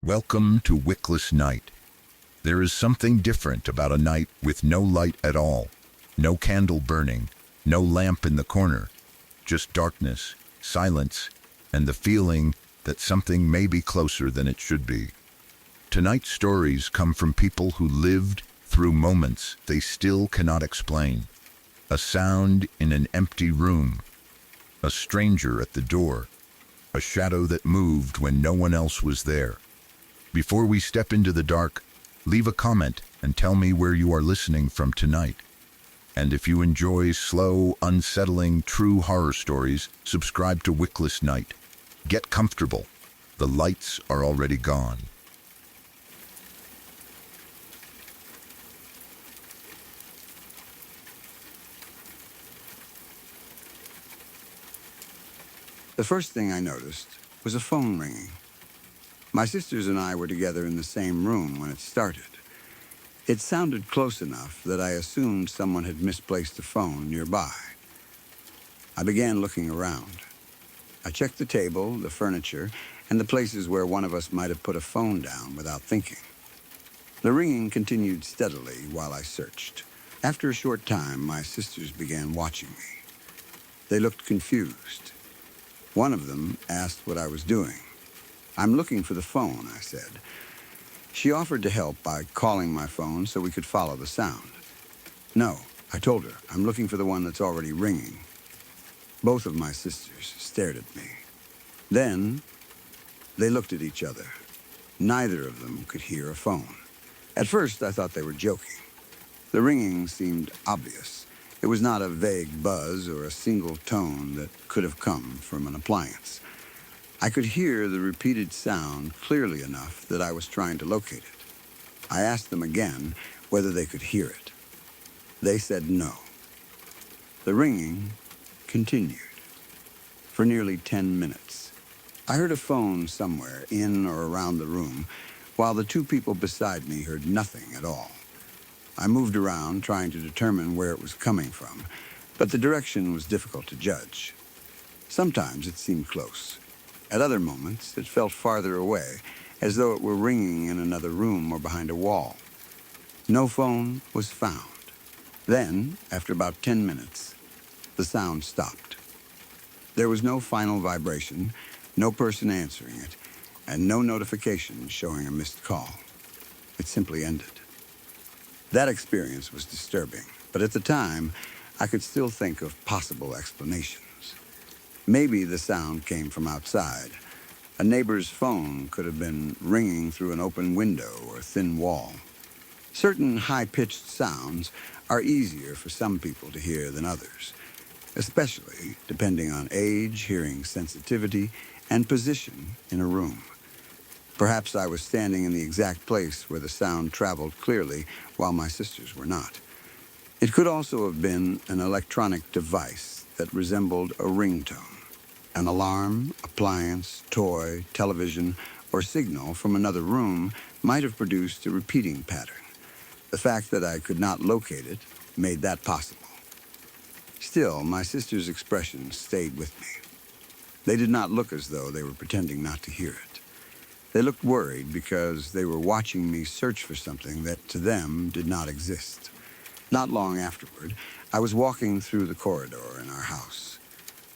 Welcome to Wickless Night. There is something different about a night with no light at all, no candle burning, no lamp in the corner, just darkness, silence, and the feeling that something may be closer than it should be. Tonight's stories come from people who lived through moments they still cannot explain. A sound in an empty room, a stranger at the door, a shadow that moved when no one else was there. Before we step into the dark, leave a comment and tell me where you are listening from tonight. And if you enjoy slow, unsettling, true horror stories, subscribe to Wickless Night. Get comfortable. The lights are already gone. The first thing I noticed was a phone ringing. My sisters and I were together in the same room when it started. It sounded close enough that I assumed someone had misplaced a phone nearby. I began looking around. I checked the table, the furniture, and the places where one of us might have put a phone down without thinking. The ringing continued steadily while I searched. After a short time, my sisters began watching me. They looked confused. One of them asked what I was doing. "I'm looking for the phone," I said. She offered to help by calling my phone so we could follow the sound. "No," I told her, "I'm looking for the one that's already ringing." Both of my sisters stared at me. Then they looked at each other. Neither of them could hear a phone. At first, I thought they were joking. The ringing seemed obvious. It was not a vague buzz or a single tone that could have come from an appliance. I could hear the repeated sound clearly enough that I was trying to locate it. I asked them again whether they could hear it. They said no. The ringing continued for nearly 10 minutes. I heard a phone somewhere in or around the room, while the two people beside me heard nothing at all. I moved around trying to determine where it was coming from, but the direction was difficult to judge. Sometimes it seemed close. At other moments, it felt farther away, as though it were ringing in another room or behind a wall. No phone was found. Then, after about 10 minutes, the sound stopped. There was no final vibration, no person answering it, and no notification showing a missed call. It simply ended. That experience was disturbing, but at the time, I could still think of possible explanations. Maybe the sound came from outside. A neighbor's phone could have been ringing through an open window or thin wall. Certain high-pitched sounds are easier for some people to hear than others, especially depending on age, hearing sensitivity, and position in a room. Perhaps I was standing in the exact place where the sound traveled clearly while my sisters were not. It could also have been an electronic device that resembled a ringtone. An alarm, appliance, toy, television, or signal from another room might have produced a repeating pattern. The fact that I could not locate it made that possible. Still, my sisters' expressions stayed with me. They did not look as though they were pretending not to hear it. They looked worried because they were watching me search for something that to them did not exist. Not long afterward, I was walking through the corridor in our house.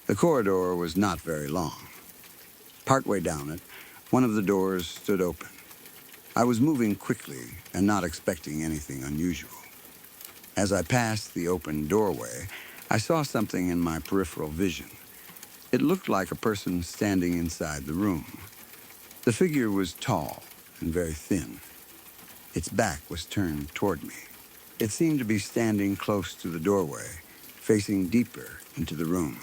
The corridor was not very long. Partway down it, one of the doors stood open. I was moving quickly and not expecting anything unusual. As I passed the open doorway, I saw something in my peripheral vision. It looked like a person standing inside the room. The figure was tall and very thin. Its back was turned toward me. It seemed to be standing close to the doorway, facing deeper into the room.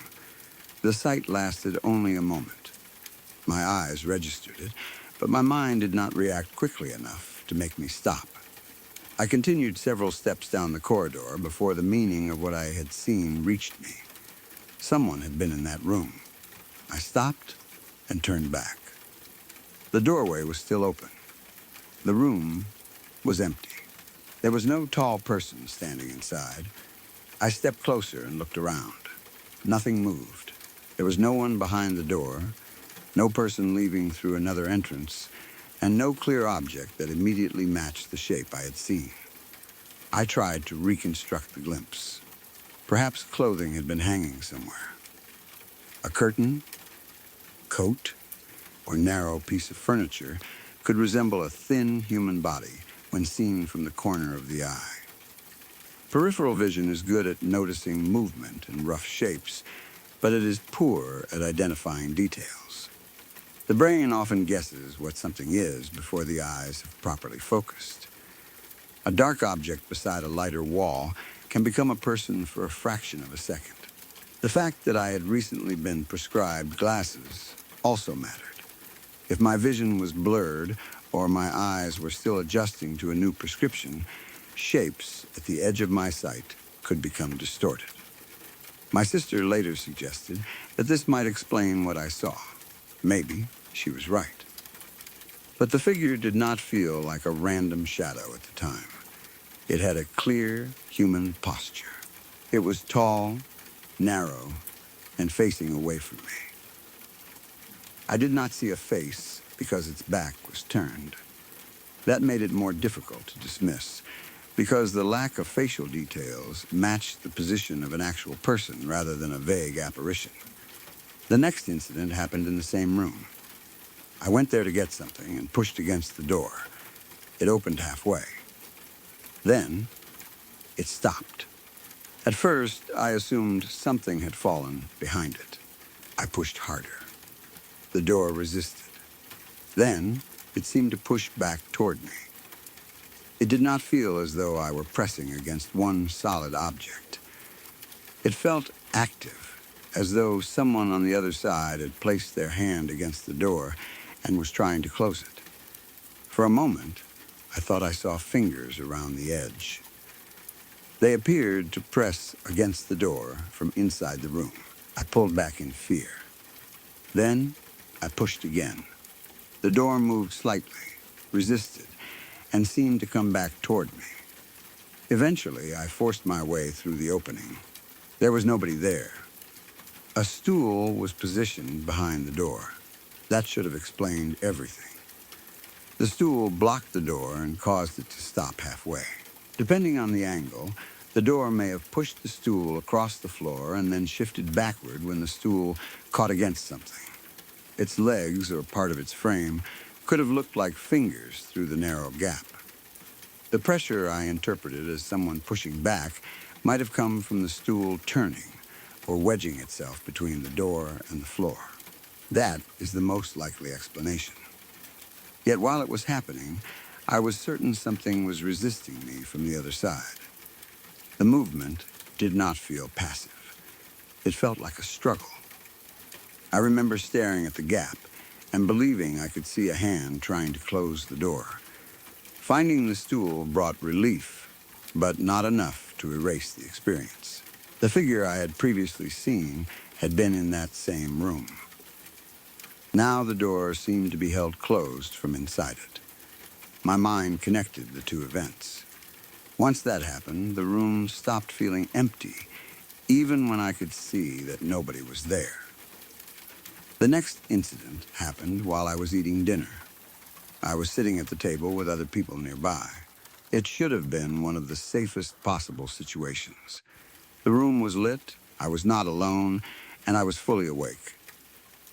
The sight lasted only a moment. My eyes registered it, but my mind did not react quickly enough to make me stop. I continued several steps down the corridor before the meaning of what I had seen reached me. Someone had been in that room. I stopped and turned back. The doorway was still open. The room was empty. There was no tall person standing inside. I stepped closer and looked around. Nothing moved. There was no one behind the door, no person leaving through another entrance, and no clear object that immediately matched the shape I had seen. I tried to reconstruct the glimpse. Perhaps clothing had been hanging somewhere. A curtain, coat, or narrow piece of furniture could resemble a thin human body when seen from the corner of the eye. Peripheral vision is good at noticing movement and rough shapes, but it is poor at identifying details. The brain often guesses what something is before the eyes have properly focused. A dark object beside a lighter wall can become a person for a fraction of a second. The fact that I had recently been prescribed glasses also mattered. If my vision was blurred or my eyes were still adjusting to a new prescription, shapes at the edge of my sight could become distorted. My sister later suggested that this might explain what I saw. Maybe she was right. But the figure did not feel like a random shadow at the time. It had a clear human posture. It was tall, narrow, and facing away from me. I did not see a face because its back was turned. That made it more difficult to dismiss, because the lack of facial details matched the position of an actual person rather than a vague apparition. The next incident happened in the same room. I went there to get something and pushed against the door. It opened halfway. Then, it stopped. At first, I assumed something had fallen behind it. I pushed harder. The door resisted. Then, it seemed to push back toward me. It did not feel as though I were pressing against one solid object. It felt active, as though someone on the other side had placed their hand against the door and was trying to close it. For a moment, I thought I saw fingers around the edge. They appeared to press against the door from inside the room. I pulled back in fear. Then, I pushed again. The door moved slightly, resisted, and seemed to come back toward me. Eventually, I forced my way through the opening. There was nobody there. A stool was positioned behind the door. That should have explained everything. The stool blocked the door and caused it to stop halfway. Depending on the angle, the door may have pushed the stool across the floor and then shifted backward when the stool caught against something. Its legs, or part of its frame, could have looked like fingers through the narrow gap. The pressure I interpreted as someone pushing back might have come from the stool turning or wedging itself between the door and the floor. That is the most likely explanation. Yet while it was happening, I was certain something was resisting me from the other side. The movement did not feel passive. It felt like a struggle. I remember staring at the gap and believing I could see a hand trying to close the door. Finding the stool brought relief, but not enough to erase the experience. The figure I had previously seen had been in that same room. Now the door seemed to be held closed from inside it. My mind connected the two events. Once that happened, the room stopped feeling empty, even when I could see that nobody was there. The next incident happened while I was eating dinner. I was sitting at the table with other people nearby. It should have been one of the safest possible situations. The room was lit, I was not alone, and I was fully awake.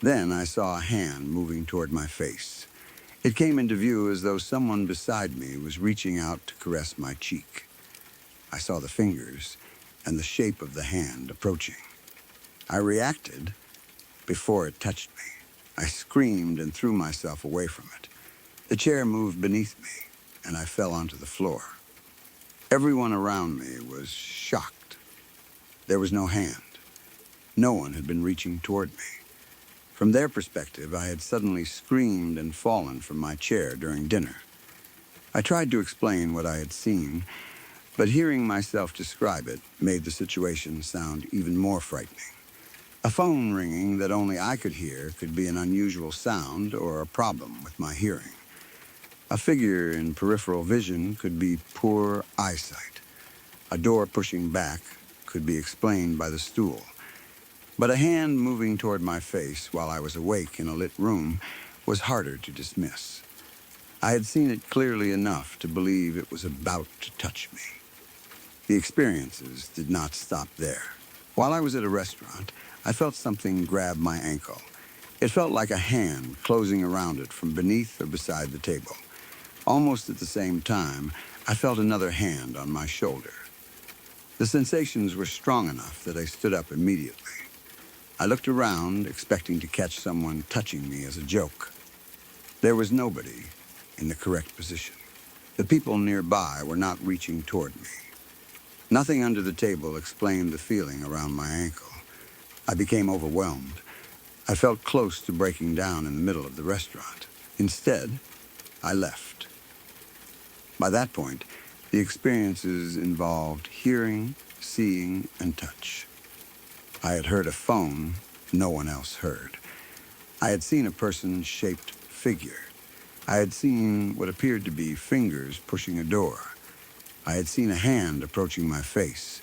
Then I saw a hand moving toward my face. It came into view as though someone beside me was reaching out to caress my cheek. I saw the fingers and the shape of the hand approaching. I reacted before it touched me. I screamed and threw myself away from it. The chair moved beneath me, and I fell onto the floor. Everyone around me was shocked. There was no hand. No one had been reaching toward me. From their perspective, I had suddenly screamed and fallen from my chair during dinner. I tried to explain what I had seen, but hearing myself describe it made the situation sound even more frightening. A phone ringing that only I could hear could be an unusual sound or a problem with my hearing. A figure in peripheral vision could be poor eyesight. A door pushing back could be explained by the stool. But a hand moving toward my face while I was awake in a lit room was harder to dismiss. I had seen it clearly enough to believe it was about to touch me. The experiences did not stop there. While I was at a restaurant, I felt something grab my ankle. It felt like a hand closing around it from beneath or beside the table. Almost at the same time, I felt another hand on my shoulder. The sensations were strong enough that I stood up immediately. I looked around, expecting to catch someone touching me as a joke. There was nobody in the correct position. The people nearby were not reaching toward me. Nothing under the table explained the feeling around my ankle. I became overwhelmed. I felt close to breaking down in the middle of the restaurant. Instead, I left. By that point, the experiences involved hearing, seeing, and touch. I had heard a phone no one else heard. I had seen a person-shaped figure. I had seen what appeared to be fingers pushing a door. I had seen a hand approaching my face.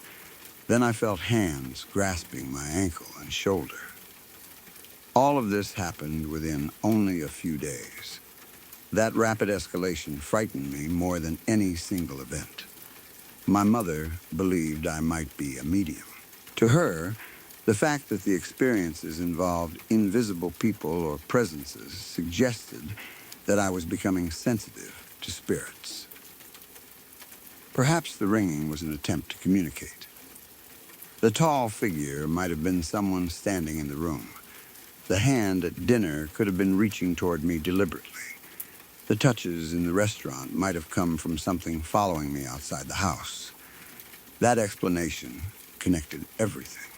Then I felt hands grasping my ankle and shoulder. All of this happened within only a few days. That rapid escalation frightened me more than any single event. My mother believed I might be a medium. To her, the fact that the experiences involved invisible people or presences suggested that I was becoming sensitive to spirits. Perhaps the ringing was an attempt to communicate. The tall figure might have been someone standing in the room. The hand at dinner could have been reaching toward me deliberately. The touches in the restaurant might have come from something following me outside the house. That explanation connected everything.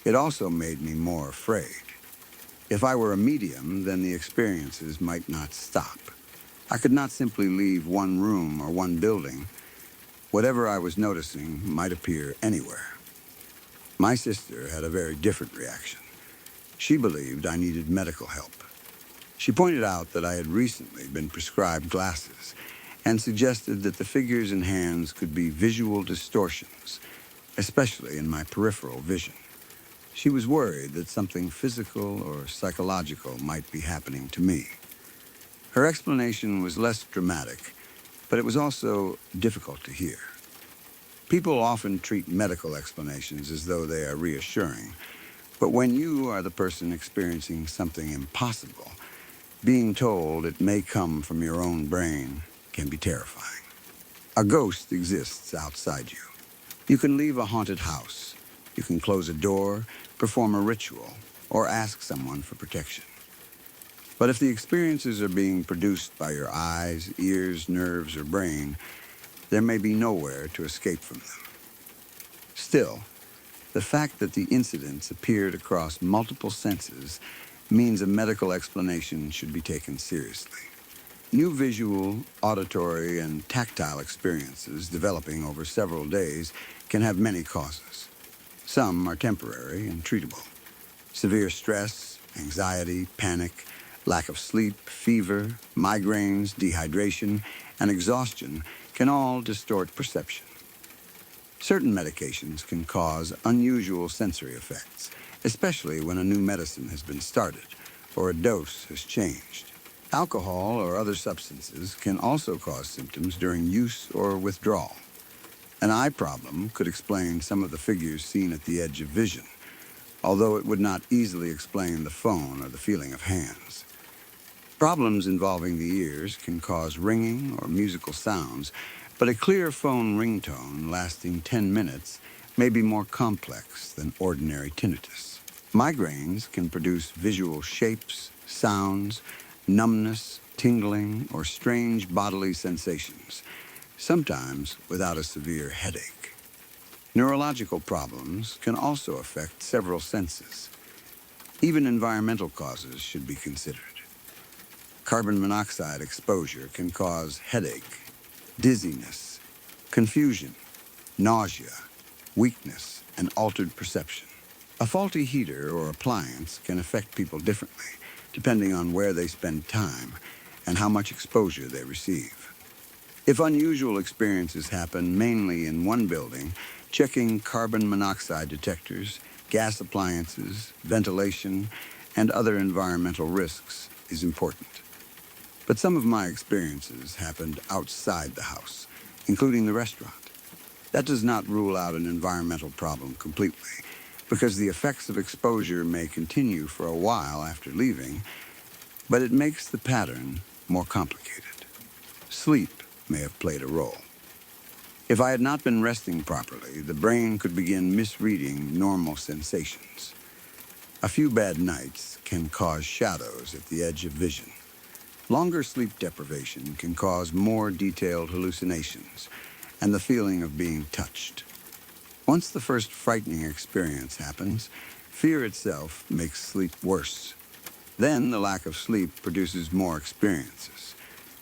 It also made me more afraid. If I were a medium, then the experiences might not stop. I could not simply leave one room or one building. Whatever I was noticing might appear anywhere. My sister had a very different reaction. She believed I needed medical help. She pointed out that I had recently been prescribed glasses and suggested that the figures and hands could be visual distortions, especially in my peripheral vision. She was worried that something physical or psychological might be happening to me. Her explanation was less dramatic, but it was also difficult to hear. People often treat medical explanations as though they are reassuring, but when you are the person experiencing something impossible, being told it may come from your own brain can be terrifying. A ghost exists outside you. You can leave a haunted house. You can close a door, perform a ritual, or ask someone for protection. But if the experiences are being produced by your eyes, ears, nerves, or brain, there may be nowhere to escape from them. Still, the fact that the incidents appeared across multiple senses means a medical explanation should be taken seriously. New visual, auditory, and tactile experiences developing over several days can have many causes. Some are temporary and treatable. Severe stress, anxiety, panic, lack of sleep, fever, migraines, dehydration, and exhaustion can all distort perception. Certain medications can cause unusual sensory effects, especially when a new medicine has been started or a dose has changed. Alcohol or other substances can also cause symptoms during use or withdrawal. An eye problem could explain some of the figures seen at the edge of vision, although it would not easily explain the phone or the feeling of hands. Problems involving the ears can cause ringing or musical sounds, but a clear phone ringtone lasting 10 minutes may be more complex than ordinary tinnitus. Migraines can produce visual shapes, sounds, numbness, tingling, or strange bodily sensations, sometimes without a severe headache. Neurological problems can also affect several senses. Even environmental causes should be considered. Carbon monoxide exposure can cause headache, dizziness, confusion, nausea, weakness, and altered perception. A faulty heater or appliance can affect people differently, depending on where they spend time and how much exposure they receive. If unusual experiences happen mainly in one building, checking carbon monoxide detectors, gas appliances, ventilation, and other environmental risks is important. But some of my experiences happened outside the house, including the restaurant. That does not rule out an environmental problem completely, because the effects of exposure may continue for a while after leaving, but it makes the pattern more complicated. Sleep may have played a role. If I had not been resting properly, the brain could begin misreading normal sensations. A few bad nights can cause shadows at the edge of vision. Longer sleep deprivation can cause more detailed hallucinations and the feeling of being touched. Once the first frightening experience happens, fear itself makes sleep worse. Then the lack of sleep produces more experiences,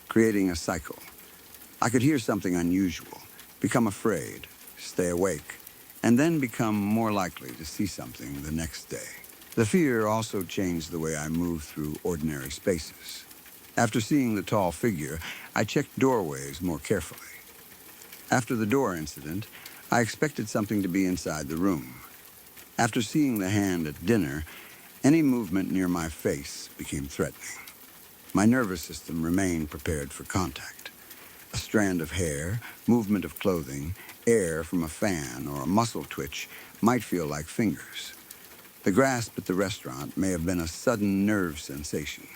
creating a cycle. I could hear something unusual, become afraid, stay awake, and then become more likely to see something the next day. The fear also changed the way I moved through ordinary spaces. After seeing the tall figure, I checked doorways more carefully. After the door incident, I expected something to be inside the room. After seeing the hand at dinner, any movement near my face became threatening. My nervous system remained prepared for contact. A strand of hair, movement of clothing, air from a fan, or a muscle twitch might feel like fingers. The grasp at the restaurant may have been a sudden nerve sensation,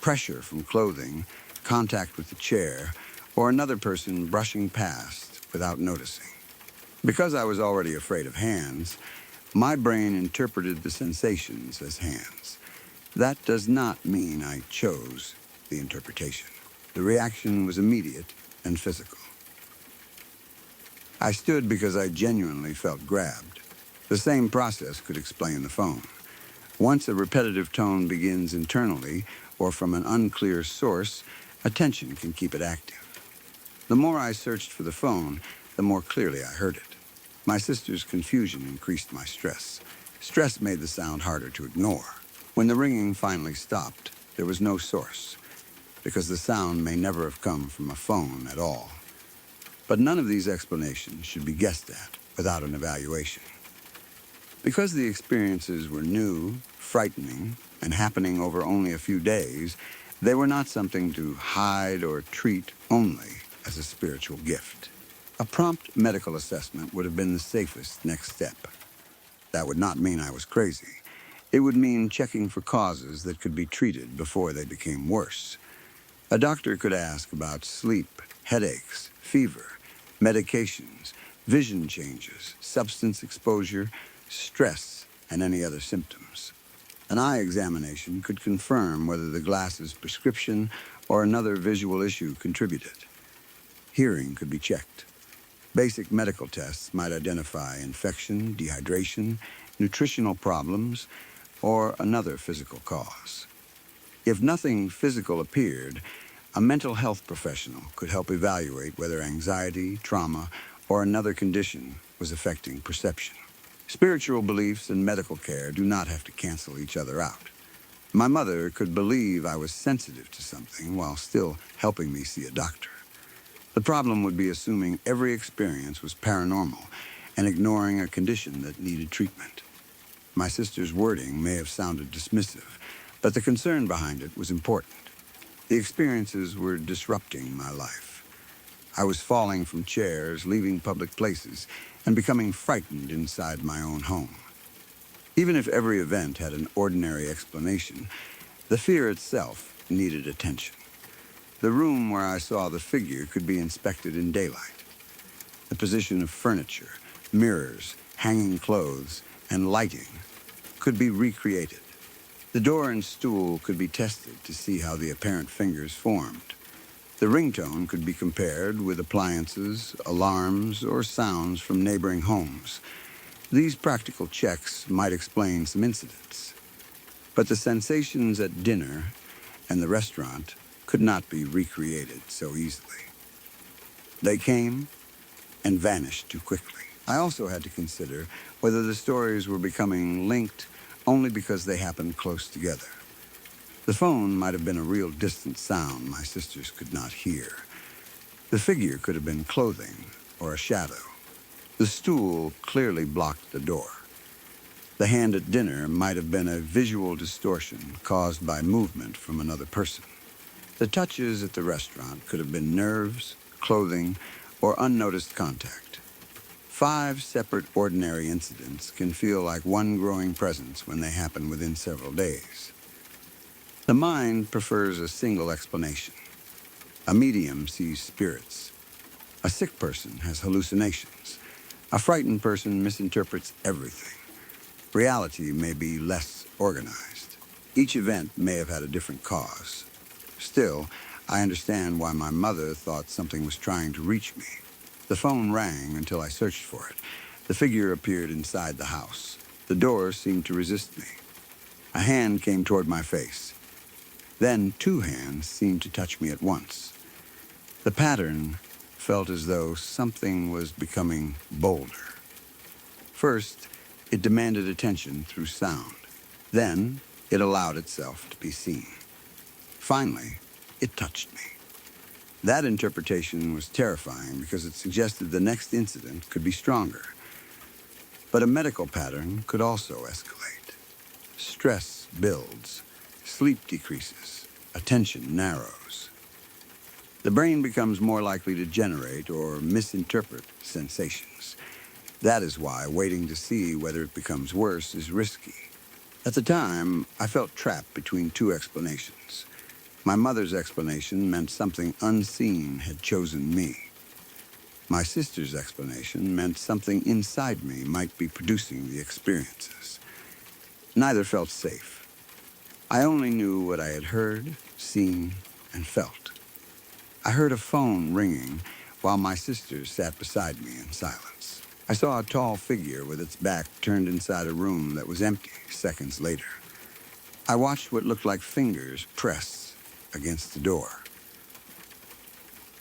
pressure from clothing, contact with the chair, or another person brushing past without noticing. Because I was already afraid of hands, my brain interpreted the sensations as hands. That does not mean I chose the interpretation. The reaction was immediate and physical. I stood because I genuinely felt grabbed. The same process could explain the phone. Once a repetitive tone begins internally or from an unclear source, attention can keep it active. The more I searched for the phone, the more clearly I heard it. My sister's confusion increased my stress. Stress made the sound harder to ignore. When the ringing finally stopped, there was no source, because the sound may never have come from a phone at all. But none of these explanations should be guessed at without an evaluation. Because the experiences were new, frightening, and happening over only a few days, they were not something to hide or treat only as a spiritual gift. A prompt medical assessment would have been the safest next step. That would not mean I was crazy. It would mean checking for causes that could be treated before they became worse. A doctor could ask about sleep, headaches, fever, medications, vision changes, substance exposure, stress, and any other symptoms. An eye examination could confirm whether the glasses prescription or another visual issue contributed. Hearing could be checked. Basic medical tests might identify infection, dehydration, nutritional problems, or another physical cause. If nothing physical appeared, a mental health professional could help evaluate whether anxiety, trauma, or another condition was affecting perception. Spiritual beliefs and medical care do not have to cancel each other out. My mother could believe I was sensitive to something while still helping me see a doctor. The problem would be assuming every experience was paranormal and ignoring a condition that needed treatment. My sister's wording may have sounded dismissive, but the concern behind it was important. The experiences were disrupting my life. I was falling from chairs, leaving public places, and becoming frightened inside my own home. Even if every event had an ordinary explanation, the fear itself needed attention. The room where I saw the figure could be inspected in daylight. The position of furniture, mirrors, hanging clothes, and lighting could be recreated. The door and stool could be tested to see how the apparent fingers formed. The ringtone could be compared with appliances, alarms, or sounds from neighboring homes. These practical checks might explain some incidents. But the sensations at dinner and the restaurant could not be recreated so easily. They came and vanished too quickly. I also had to consider whether the stories were becoming linked only because they happened close together. The phone might have been a real distant sound my sisters could not hear. The figure could have been clothing or a shadow. The stool clearly blocked the door. The hand at dinner might have been a visual distortion caused by movement from another person. The touches at the restaurant could have been nerves, clothing, or unnoticed contact. 5 separate ordinary incidents can feel like one growing presence when they happen within several days. The mind prefers a single explanation. A medium sees spirits. A sick person has hallucinations. A frightened person misinterprets everything. Reality may be less organized. Each event may have had a different cause. Still, I understand why my mother thought something was trying to reach me. The phone rang until I searched for it. The figure appeared inside the house. The door seemed to resist me. A hand came toward my face. Then 2 hands seemed to touch me at once. The pattern felt as though something was becoming bolder. First, it demanded attention through sound. Then, it allowed itself to be seen. Finally, it touched me. That interpretation was terrifying because it suggested the next incident could be stronger. But a medical pattern could also escalate. Stress builds, sleep decreases, attention narrows. The brain becomes more likely to generate or misinterpret sensations. That is why waiting to see whether it becomes worse is risky. At the time, I felt trapped between 2 explanations. My mother's explanation meant something unseen had chosen me. My sister's explanation meant something inside me might be producing the experiences. Neither felt safe. I only knew what I had heard, seen, and felt. I heard a phone ringing while my sister sat beside me in silence. I saw a tall figure with its back turned inside a room that was empty seconds later. I watched what looked like fingers press against the door.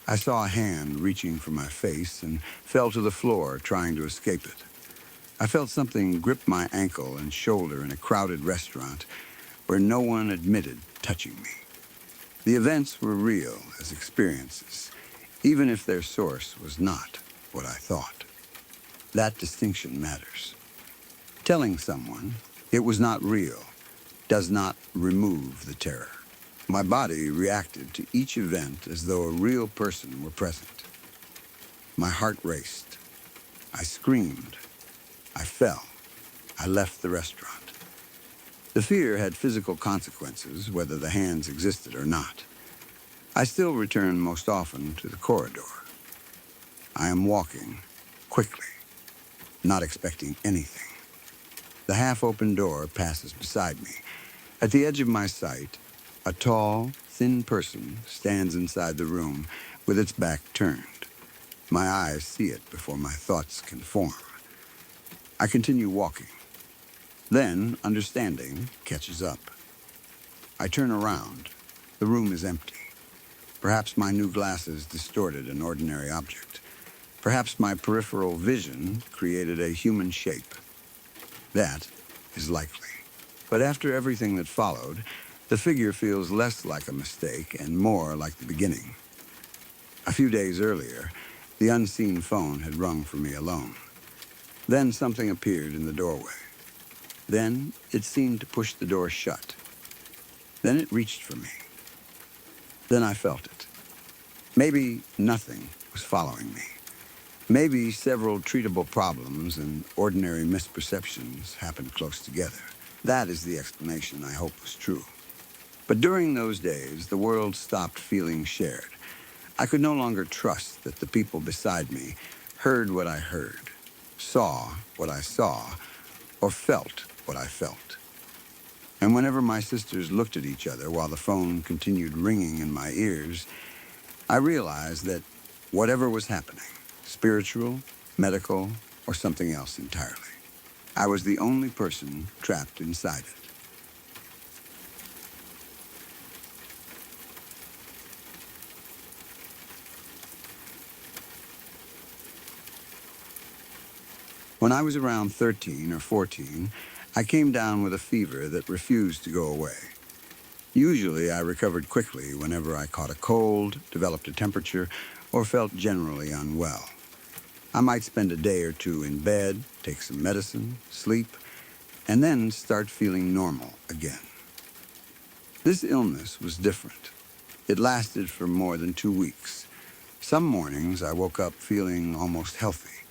I saw a hand reaching for my face and fell to the floor trying to escape it. I felt something grip my ankle and shoulder in a crowded restaurant where no one admitted touching me. The events were real as experiences, even if their source was not what I thought. That distinction matters. Telling someone it was not real does not remove the terror. My body reacted to each event as though a real person were present. My heart raced. I screamed. I fell. I left the restaurant. The fear had physical consequences, whether the hands existed or not. I still return most often to the corridor. I am walking quickly, not expecting anything. The half-open door passes beside me. At the edge of my sight, a tall, thin person stands inside the room with its back turned. My eyes see it before my thoughts can form. I continue walking. Then, understanding catches up. I turn around. The room is empty. Perhaps my new glasses distorted an ordinary object. Perhaps my peripheral vision created a human shape. That is likely. But after everything that followed, the figure feels less like a mistake and more like the beginning. A few days earlier, the unseen phone had rung for me alone. Then something appeared in the doorway. Then it seemed to push the door shut. Then it reached for me. Then I felt it. Maybe nothing was following me. Maybe several treatable problems and ordinary misperceptions happened close together. That is the explanation I hope was true. But during those days, the world stopped feeling shared. I could no longer trust that the people beside me heard what I heard, saw what I saw, or felt what I felt. And whenever my sisters looked at each other while the phone continued ringing in my ears, I realized that whatever was happening, spiritual, medical, or something else entirely, I was the only person trapped inside it. When I was around 13 or 14, I came down with a fever that refused to go away. Usually, I recovered quickly whenever I caught a cold, developed a temperature, or felt generally unwell. I might spend a day or two in bed, take some medicine, sleep, and then start feeling normal again. This illness was different. It lasted for more than 2 weeks. Some mornings I woke up feeling almost healthy.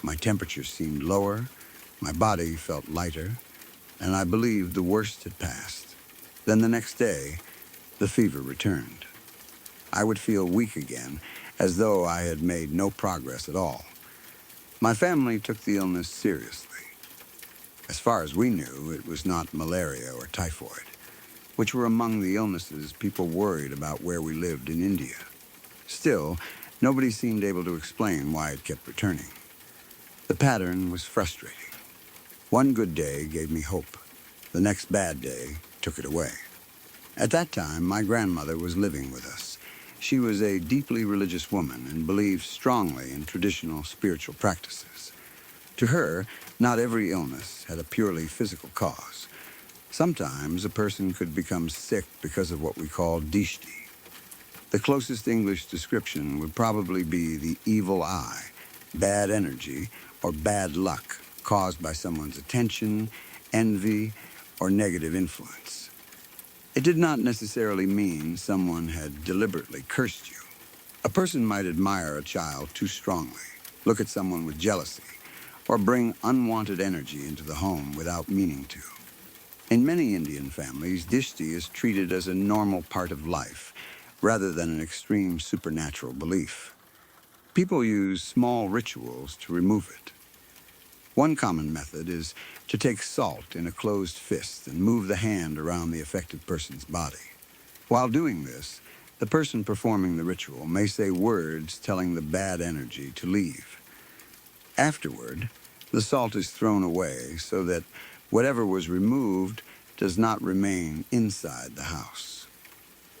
My temperature seemed lower, my body felt lighter, and I believed the worst had passed. Then the next day, the fever returned. I would feel weak again, as though I had made no progress at all. My family took the illness seriously. As far as we knew, it was not malaria or typhoid, which were among the illnesses people worried about where we lived in India. Still, nobody seemed able to explain why it kept returning. The pattern was frustrating. One good day gave me hope. The next bad day took it away. At that time, my grandmother was living with us. She was a deeply religious woman and believed strongly in traditional spiritual practices. To her, not every illness had a purely physical cause. Sometimes a person could become sick because of what we call dishti. The closest English description would probably be the evil eye, bad energy, or bad luck caused by someone's attention, envy, or negative influence. It did not necessarily mean someone had deliberately cursed you. A person might admire a child too strongly, look at someone with jealousy, or bring unwanted energy into the home without meaning to. In many Indian families, dishti is treated as a normal part of life, rather than an extreme supernatural belief. People use small rituals to remove it. One common method is to take salt in a closed fist and move the hand around the affected person's body. While doing this, the person performing the ritual may say words telling the bad energy to leave. Afterward, the salt is thrown away so that whatever was removed does not remain inside the house.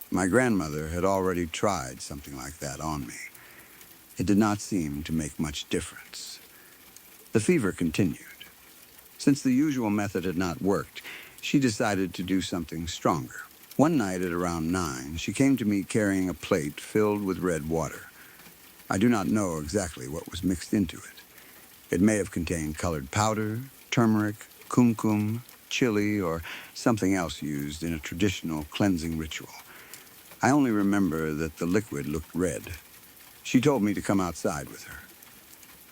My grandmother had already tried something like that on me. It did not seem to make much difference. The fever continued. Since the usual method had not worked, she decided to do something stronger. One night at around 9, she came to me carrying a plate filled with red water. I do not know exactly what was mixed into it. It may have contained colored powder, turmeric, kumkum, chili, or something else used in a traditional cleansing ritual. I only remember that the liquid looked red. She told me to come outside with her.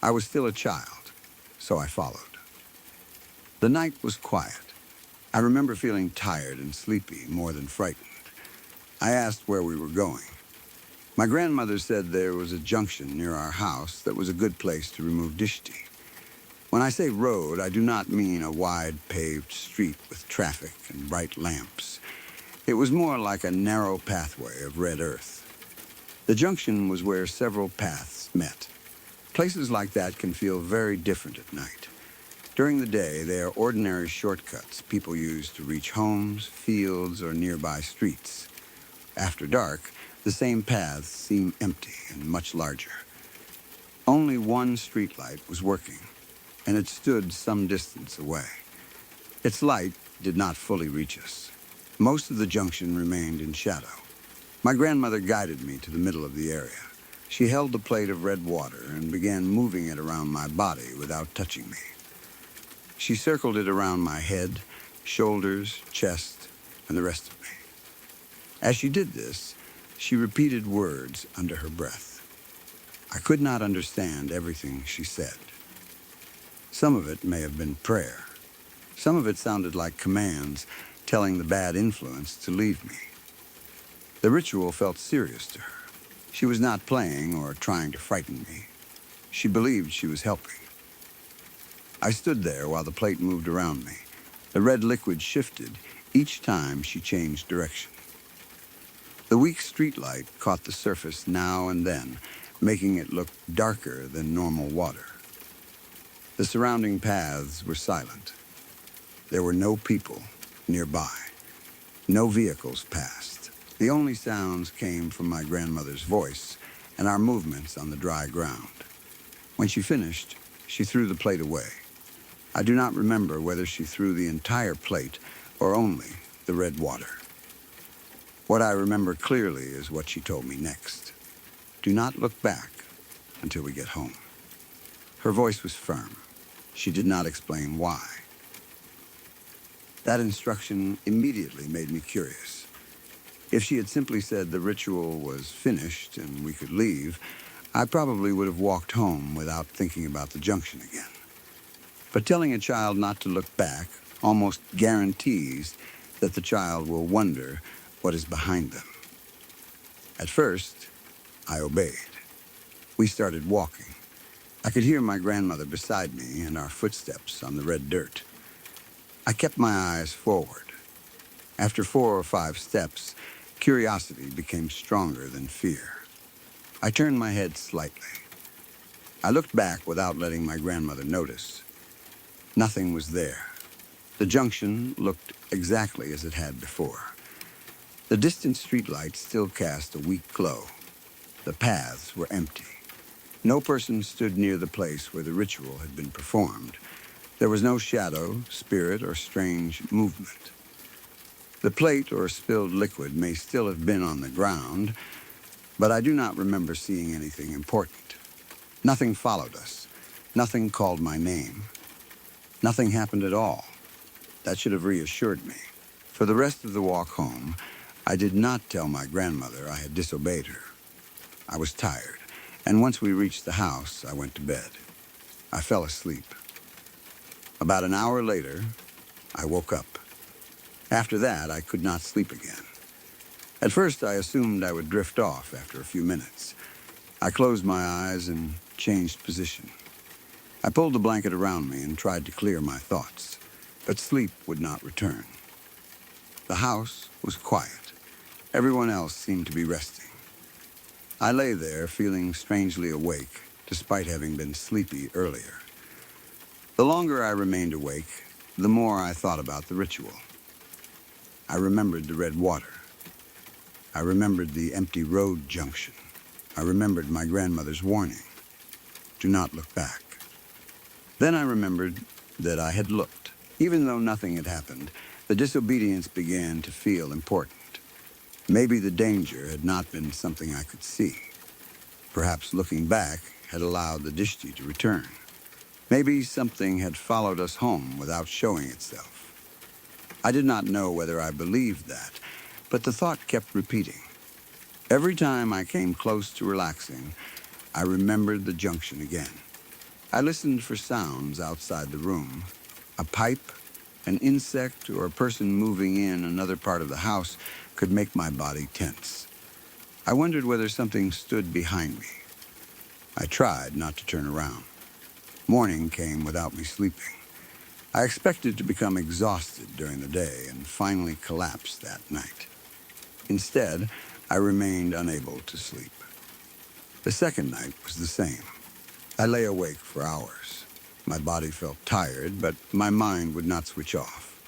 I was still a child, so I followed. The night was quiet. I remember feeling tired and sleepy more than frightened. I asked where we were going. My grandmother said there was a junction near our house that was a good place to remove dishti. When I say road, I do not mean a wide paved street with traffic and bright lamps. It was more like a narrow pathway of red earth. The junction was where several paths met. Places like that can feel very different at night. During the day, they are ordinary shortcuts people use to reach homes, fields, or nearby streets. After dark, the same paths seem empty and much larger. Only one streetlight was working, and it stood some distance away. Its light did not fully reach us. Most of the junction remained in shadow. My grandmother guided me to the middle of the area. She held the plate of red water and began moving it around my body without touching me. She circled it around my head, shoulders, chest, and the rest of me. As she did this, she repeated words under her breath. I could not understand everything she said. Some of it may have been prayer. Some of it sounded like commands telling the bad influence to leave me. The ritual felt serious to her. She was not playing or trying to frighten me. She believed she was helping. I stood there while the plate moved around me. The red liquid shifted each time she changed direction. The weak streetlight caught the surface now and then, making it look darker than normal water. The surrounding paths were silent. There were no people nearby. No vehicles passed. The only sounds came from my grandmother's voice and our movements on the dry ground. When she finished, she threw the plate away. I do not remember whether she threw the entire plate or only the red water. What I remember clearly is what she told me next. Do not look back until we get home. Her voice was firm. She did not explain why. That instruction immediately made me curious. If she had simply said the ritual was finished and we could leave, I probably would have walked home without thinking about the junction again. But telling a child not to look back almost guarantees that the child will wonder what is behind them. At first, I obeyed. We started walking. I could hear my grandmother beside me and our footsteps on the red dirt. I kept my eyes forward. After 4 or 5 steps, curiosity became stronger than fear. I turned my head slightly. I looked back without letting my grandmother notice. Nothing was there. The junction looked exactly as it had before. The distant streetlights still cast a weak glow. The paths were empty. No person stood near the place where the ritual had been performed. There was no shadow, spirit, or strange movement. The plate or spilled liquid may still have been on the ground, but I do not remember seeing anything important. Nothing followed us. Nothing called my name. Nothing happened at all. That should have reassured me. For the rest of the walk home, I did not tell my grandmother I had disobeyed her. I was tired, and once we reached the house, I went to bed. I fell asleep. About an hour later, I woke up. After that, I could not sleep again. At first, I assumed I would drift off after a few minutes. I closed my eyes and changed position. I pulled the blanket around me and tried to clear my thoughts, but sleep would not return. The house was quiet. Everyone else seemed to be resting. I lay there feeling strangely awake, despite having been sleepy earlier. The longer I remained awake, the more I thought about the ritual. I remembered the red water. I remembered the empty road junction. I remembered my grandmother's warning. Do not look back. Then I remembered that I had looked. Even though nothing had happened, the disobedience began to feel important. Maybe the danger had not been something I could see. Perhaps looking back had allowed the dishti to return. Maybe something had followed us home without showing itself. I did not know whether I believed that, but the thought kept repeating. Every time I came close to relaxing, I remembered the junction again. I listened for sounds outside the room. A pipe, an insect, or a person moving in another part of the house could make my body tense. I wondered whether something stood behind me. I tried not to turn around. Morning came without me sleeping. I expected to become exhausted during the day and finally collapse that night. Instead, I remained unable to sleep. The second night was the same. I lay awake for hours. My body felt tired, but my mind would not switch off.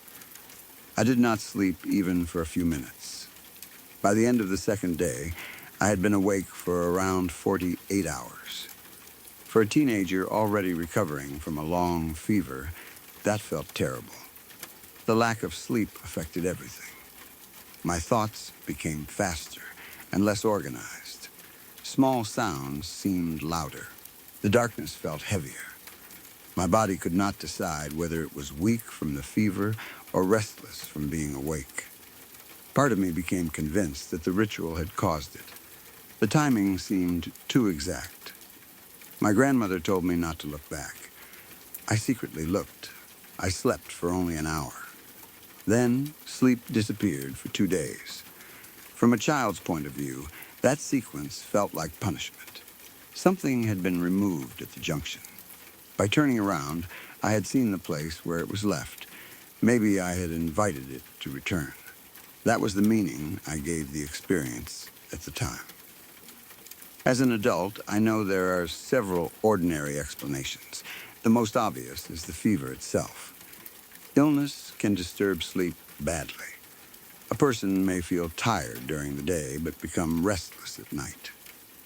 I did not sleep even for a few minutes. By the end of the second day, I had been awake for around 48 hours. For a teenager already recovering from a long fever, that felt terrible. The lack of sleep affected everything. My thoughts became faster and less organized. Small sounds seemed louder. The darkness felt heavier. My body could not decide whether it was weak from the fever or restless from being awake. Part of me became convinced that the ritual had caused it. The timing seemed too exact. My grandmother told me not to look back. I secretly looked. I slept for only an hour. Then, sleep disappeared for 2 days. From a child's point of view, that sequence felt like punishment. Something had been removed at the junction. By turning around, I had seen the place where it was left. Maybe I had invited it to return. That was the meaning I gave the experience at the time. As an adult, I know there are several ordinary explanations. The most obvious is the fever itself. Illness can disturb sleep badly. A person may feel tired during the day but become restless at night.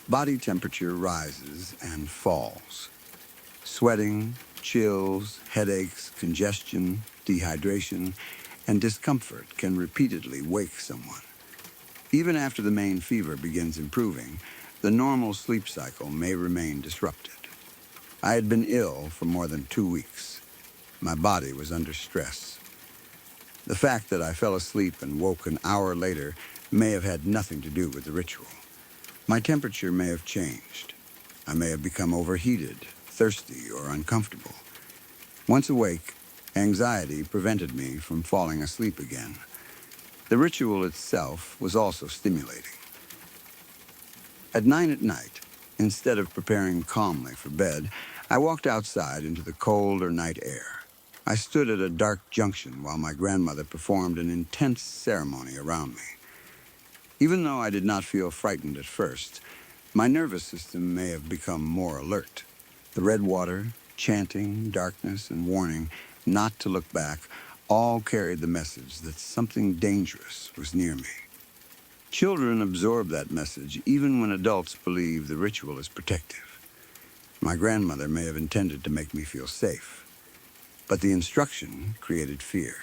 Body temperature rises and falls. Sweating, chills, headaches, congestion, dehydration, and discomfort can repeatedly wake someone. Even after the main fever begins improving, the normal sleep cycle may remain disrupted. I had been ill for more than 2 weeks. My body was under stress. The fact that I fell asleep and woke an hour later may have had nothing to do with the ritual. My temperature may have changed. I may have become overheated, thirsty, or uncomfortable. Once awake, anxiety prevented me from falling asleep again. The ritual itself was also stimulating. At 9 at night, instead of preparing calmly for bed, I walked outside into the colder night air. I stood at a dark junction while my grandmother performed an intense ceremony around me. Even though I did not feel frightened at first, my nervous system may have become more alert. The red water, chanting, darkness, and warning not to look back all carried the message that something dangerous was near me. Children absorb that message even when adults believe the ritual is protective. My grandmother may have intended to make me feel safe, but the instruction created fear.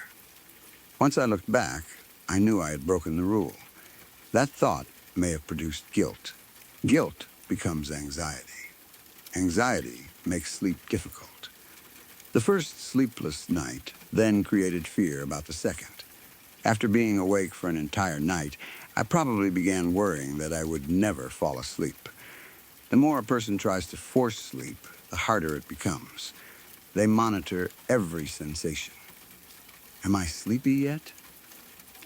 Once I looked back, I knew I had broken the rule. That thought may have produced guilt. Guilt becomes anxiety. Anxiety makes sleep difficult. The first sleepless night then created fear about the second. After being awake for an entire night, I probably began worrying that I would never fall asleep. The more a person tries to force sleep, the harder it becomes. They monitor every sensation. Am I sleepy yet?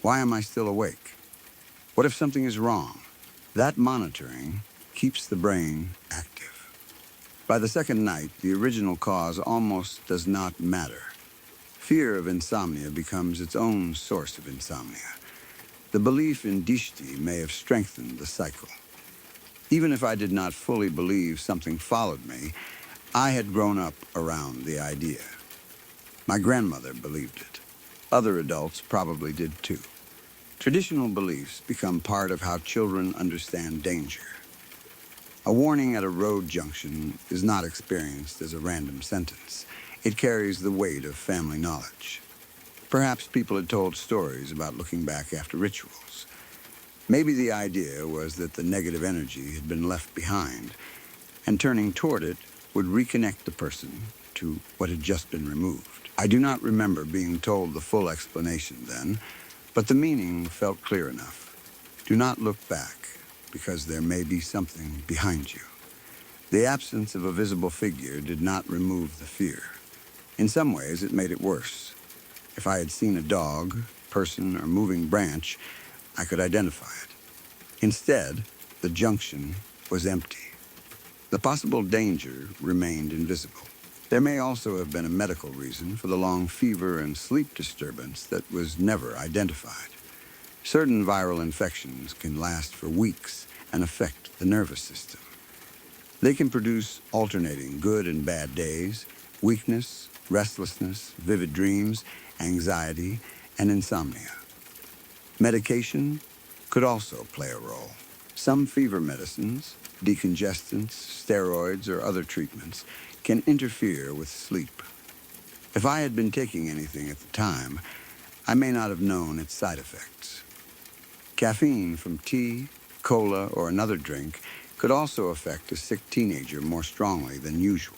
Why am I still awake? What if something is wrong? That monitoring keeps the brain active. By the second night, the original cause almost does not matter. Fear of insomnia becomes its own source of insomnia. The belief in dishti may have strengthened the cycle. Even if I did not fully believe something followed me, I had grown up around the idea. My grandmother believed it. Other adults probably did too. Traditional beliefs become part of how children understand danger. A warning at a road junction is not experienced as a random sentence. It carries the weight of family knowledge. Perhaps people had told stories about looking back after rituals. Maybe the idea was that the negative energy had been left behind, and turning toward it would reconnect the person to what had just been removed. I do not remember being told the full explanation then, but the meaning felt clear enough. Do not look back, because there may be something behind you. The absence of a visible figure did not remove the fear. In some ways, it made it worse. If I had seen a dog, person, or moving branch, I could identify it. Instead, the junction was empty. The possible danger remained invisible. There may also have been a medical reason for the long fever and sleep disturbance that was never identified. Certain viral infections can last for weeks and affect the nervous system. They can produce alternating good and bad days, weakness, restlessness, vivid dreams, anxiety, and insomnia. Medication could also play a role. Some fever medicines, decongestants, steroids, or other treatments can interfere with sleep. If I had been taking anything at the time, I may not have known its side effects. Caffeine from tea, cola, or another drink could also affect a sick teenager more strongly than usual.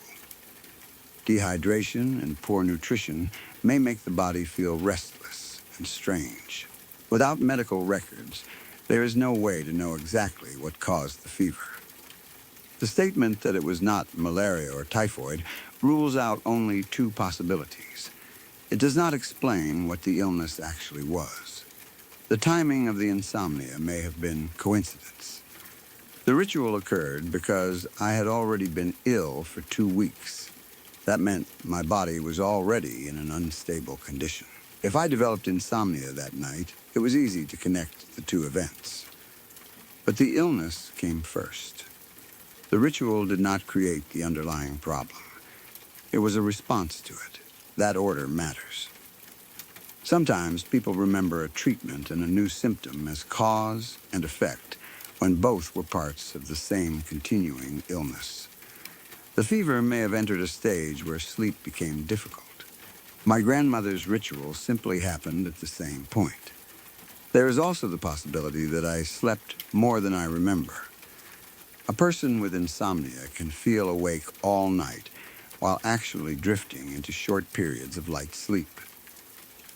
Dehydration and poor nutrition may make the body feel restless and strange. Without medical records, there is no way to know exactly what caused the fever. The statement that it was not malaria or typhoid rules out only two possibilities. It does not explain what the illness actually was. The timing of the insomnia may have been coincidence. The ritual occurred because I had already been ill for 2 weeks. That meant my body was already in an unstable condition. If I developed insomnia that night, it was easy to connect the two events. But the illness came first. The ritual did not create the underlying problem. It was a response to it. That order matters. Sometimes people remember a treatment and a new symptom as cause and effect when both were parts of the same continuing illness. The fever may have entered a stage where sleep became difficult. My grandmother's ritual simply happened at the same point. There is also the possibility that I slept more than I remember. A person with insomnia can feel awake all night while actually drifting into short periods of light sleep.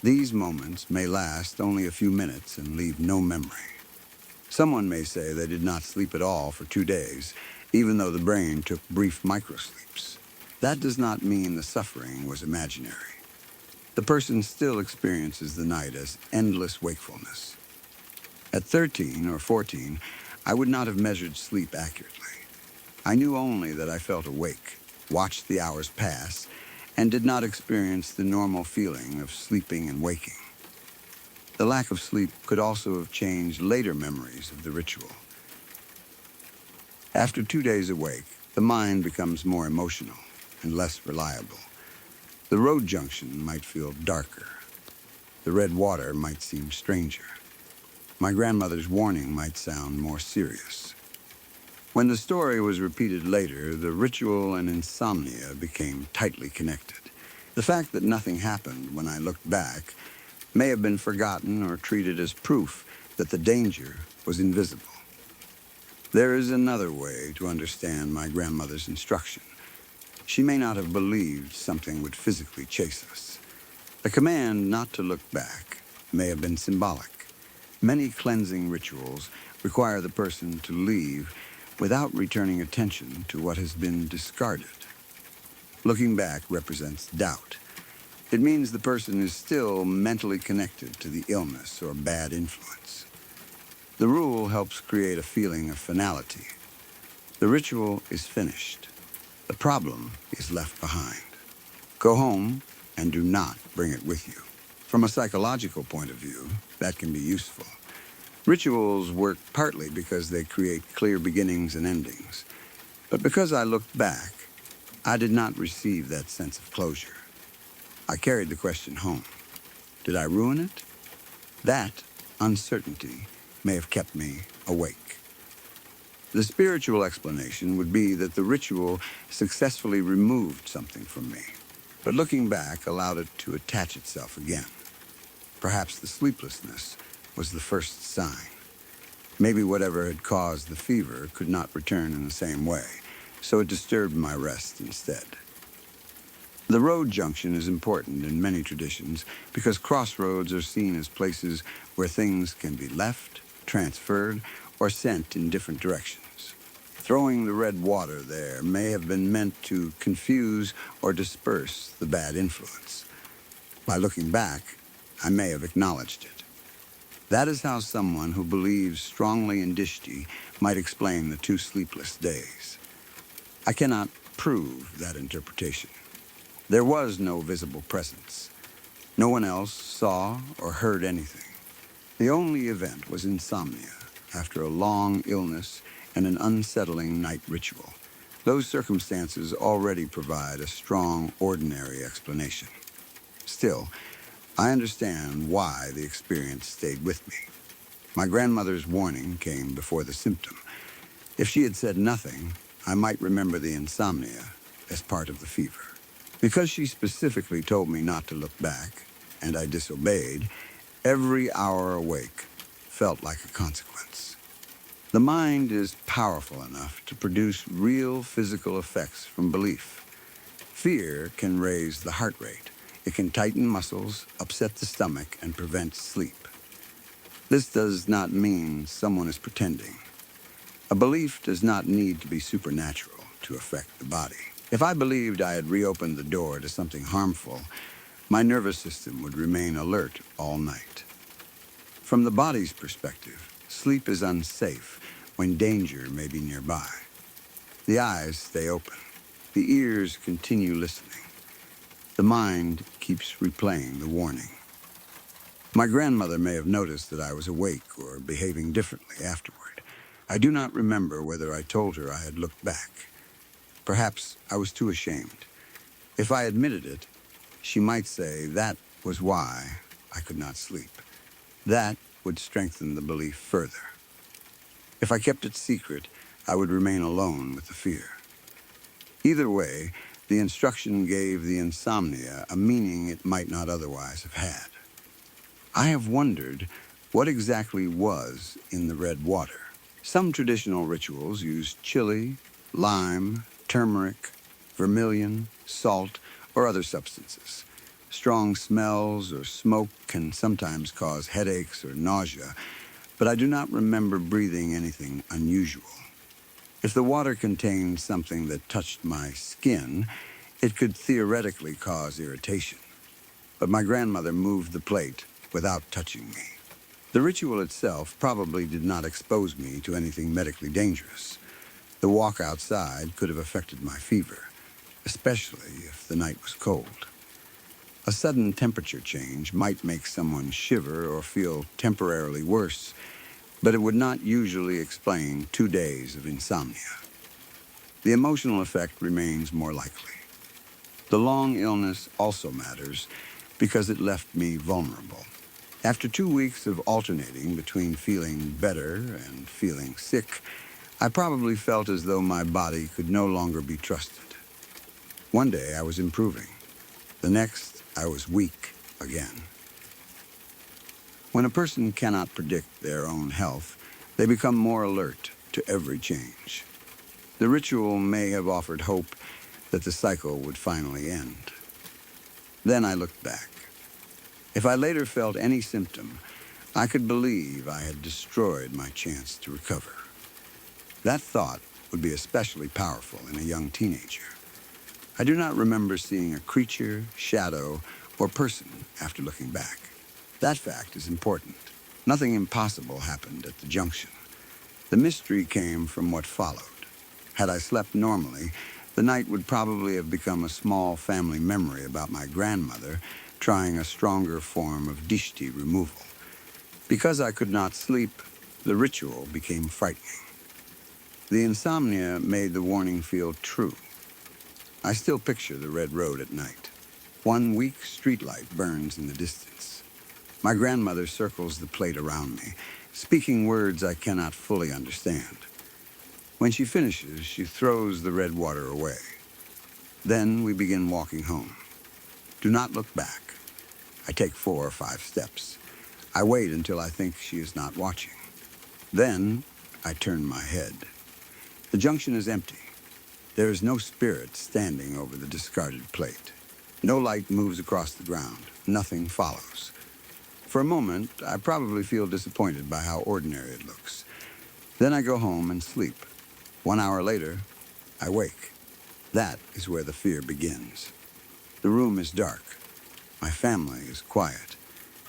These moments may last only a few minutes and leave no memory. Someone may say they did not sleep at all for 2 days, even though the brain took brief microsleeps. That does not mean the suffering was imaginary. The person still experiences the night as endless wakefulness. At 13 or 14, I would not have measured sleep accurately. I knew only that I felt awake, watched the hours pass, and did not experience the normal feeling of sleeping and waking. The lack of sleep could also have changed later memories of the ritual. After 2 days awake, the mind becomes more emotional and less reliable. The road junction might feel darker. The red water might seem stranger. My grandmother's warning might sound more serious. When the story was repeated later, the ritual and insomnia became tightly connected. The fact that nothing happened when I looked back may have been forgotten or treated as proof that the danger was invisible. There is another way to understand my grandmother's instruction. She may not have believed something would physically chase us. The command not to look back may have been symbolic. Many cleansing rituals require the person to leave without returning attention to what has been discarded. Looking back represents doubt. It means the person is still mentally connected to the illness or bad influence. The rule helps create a feeling of finality. The ritual is finished. The problem is left behind. Go home and do not bring it with you. From a psychological point of view, that can be useful. Rituals work partly because they create clear beginnings and endings. But because I looked back, I did not receive that sense of closure. I carried the question home. Did I ruin it? That uncertainty may have kept me awake. The spiritual explanation would be that the ritual successfully removed something from me, but looking back allowed it to attach itself again. Perhaps the sleeplessness was the first sign. Maybe whatever had caused the fever could not return in the same way, so it disturbed my rest instead. The road junction is important in many traditions because crossroads are seen as places where things can be left, transferred, or sent in different directions. Throwing the red water there may have been meant to confuse or disperse the bad influence. By looking back, I may have acknowledged it. That is how someone who believes strongly in Dishti might explain the 2 sleepless days. I cannot prove that interpretation. There was no visible presence. No one else saw or heard anything. The only event was insomnia after a long illness and an unsettling night ritual. Those circumstances already provide a strong, ordinary explanation. Still, I understand why the experience stayed with me. My grandmother's warning came before the symptom. If she had said nothing, I might remember the insomnia as part of the fever. Because she specifically told me not to look back, and I disobeyed, every hour awake felt like a consequence. The mind is powerful enough to produce real physical effects from belief. Fear can raise the heart rate. It can tighten muscles, upset the stomach, and prevent sleep. This does not mean someone is pretending. A belief does not need to be supernatural to affect the body. If I believed I had reopened the door to something harmful, my nervous system would remain alert all night. From the body's perspective, sleep is unsafe when danger may be nearby. The eyes stay open. The ears continue listening. The mind keeps replaying the warning. My grandmother may have noticed that I was awake or behaving differently afterward. I do not remember whether I told her I had looked back. Perhaps I was too ashamed. If I admitted it, she might say that was why I could not sleep. That would strengthen the belief further. If I kept it secret, I would remain alone with the fear. Either way, the instruction gave the insomnia a meaning it might not otherwise have had. I have wondered what exactly was in the red water. Some traditional rituals use chili, lime, turmeric, vermilion, salt, or other substances. Strong smells or smoke can sometimes cause headaches or nausea, but I do not remember breathing anything unusual. If the water contained something that touched my skin, it could theoretically cause irritation. But my grandmother moved the plate without touching me. The ritual itself probably did not expose me to anything medically dangerous. The walk outside could have affected my fever, especially if the night was cold. A sudden temperature change might make someone shiver or feel temporarily worse, but it would not usually explain 2 days of insomnia. The emotional effect remains more likely. The long illness also matters because it left me vulnerable. After 2 weeks of alternating between feeling better and feeling sick, I probably felt as though my body could no longer be trusted. One day I was improving. The next, I was weak again. When a person cannot predict their own health, they become more alert to every change. The ritual may have offered hope that the cycle would finally end. Then I looked back. If I later felt any symptom, I could believe I had destroyed my chance to recover. That thought would be especially powerful in a young teenager. I do not remember seeing a creature, shadow, or person after looking back. That fact is important. Nothing impossible happened at the junction. The mystery came from what followed. Had I slept normally, the night would probably have become a small family memory about my grandmother trying a stronger form of dishti removal. Because I could not sleep, the ritual became frightening. The insomnia made the warning feel true. I still picture the red road at night. One weak streetlight burns in the distance. My grandmother circles the plate around me, speaking words I cannot fully understand. When she finishes, she throws the red water away. Then we begin walking home. Do not look back. I take 4 or 5 steps. I wait until I think she is not watching. Then I turn my head. The junction is empty. There is no spirit standing over the discarded plate. No light moves across the ground. Nothing follows. For a moment, I probably feel disappointed by how ordinary it looks. Then I go home and sleep. 1 hour later, I wake. That is where the fear begins. The room is dark. My family is quiet.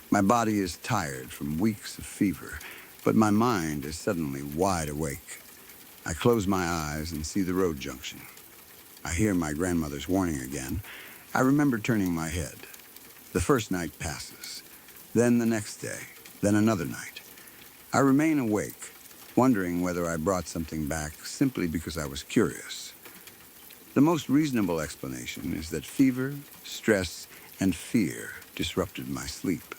My body is tired from weeks of fever, but my mind is suddenly wide awake. I close my eyes and see the road junction. I hear my grandmother's warning again. I remember turning my head. The first night passes. Then the next day. Then another night. I remain awake, wondering whether I brought something back simply because I was curious. The most reasonable explanation is that fever, stress, and fear disrupted my sleep.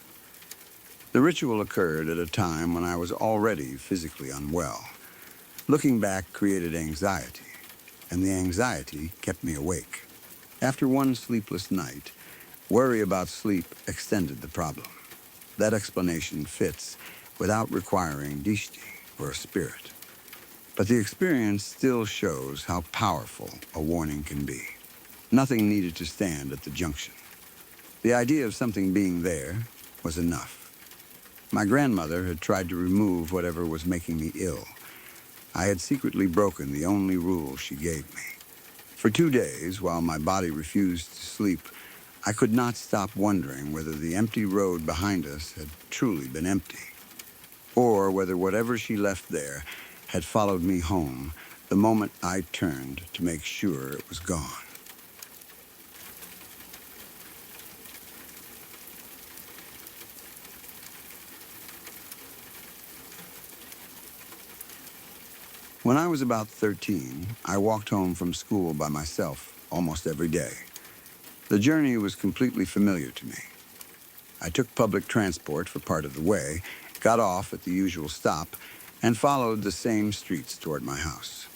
The ritual occurred at a time when I was already physically unwell. Looking back created anxiety, and the anxiety kept me awake. After one sleepless night, worry about sleep extended the problem. That explanation fits without requiring dishti or a spirit. But the experience still shows how powerful a warning can be. Nothing needed to stand at the junction. The idea of something being there was enough. My grandmother had tried to remove whatever was making me ill. I had secretly broken the only rule she gave me. For 2 days, while my body refused to sleep, I could not stop wondering whether the empty road behind us had truly been empty, or whether whatever she left there had followed me home the moment I turned to make sure it was gone. When I was about 13, I walked home from school by myself almost every day. The journey was completely familiar to me. I took public transport for part of the way, got off at the usual stop, and followed the same streets toward my house.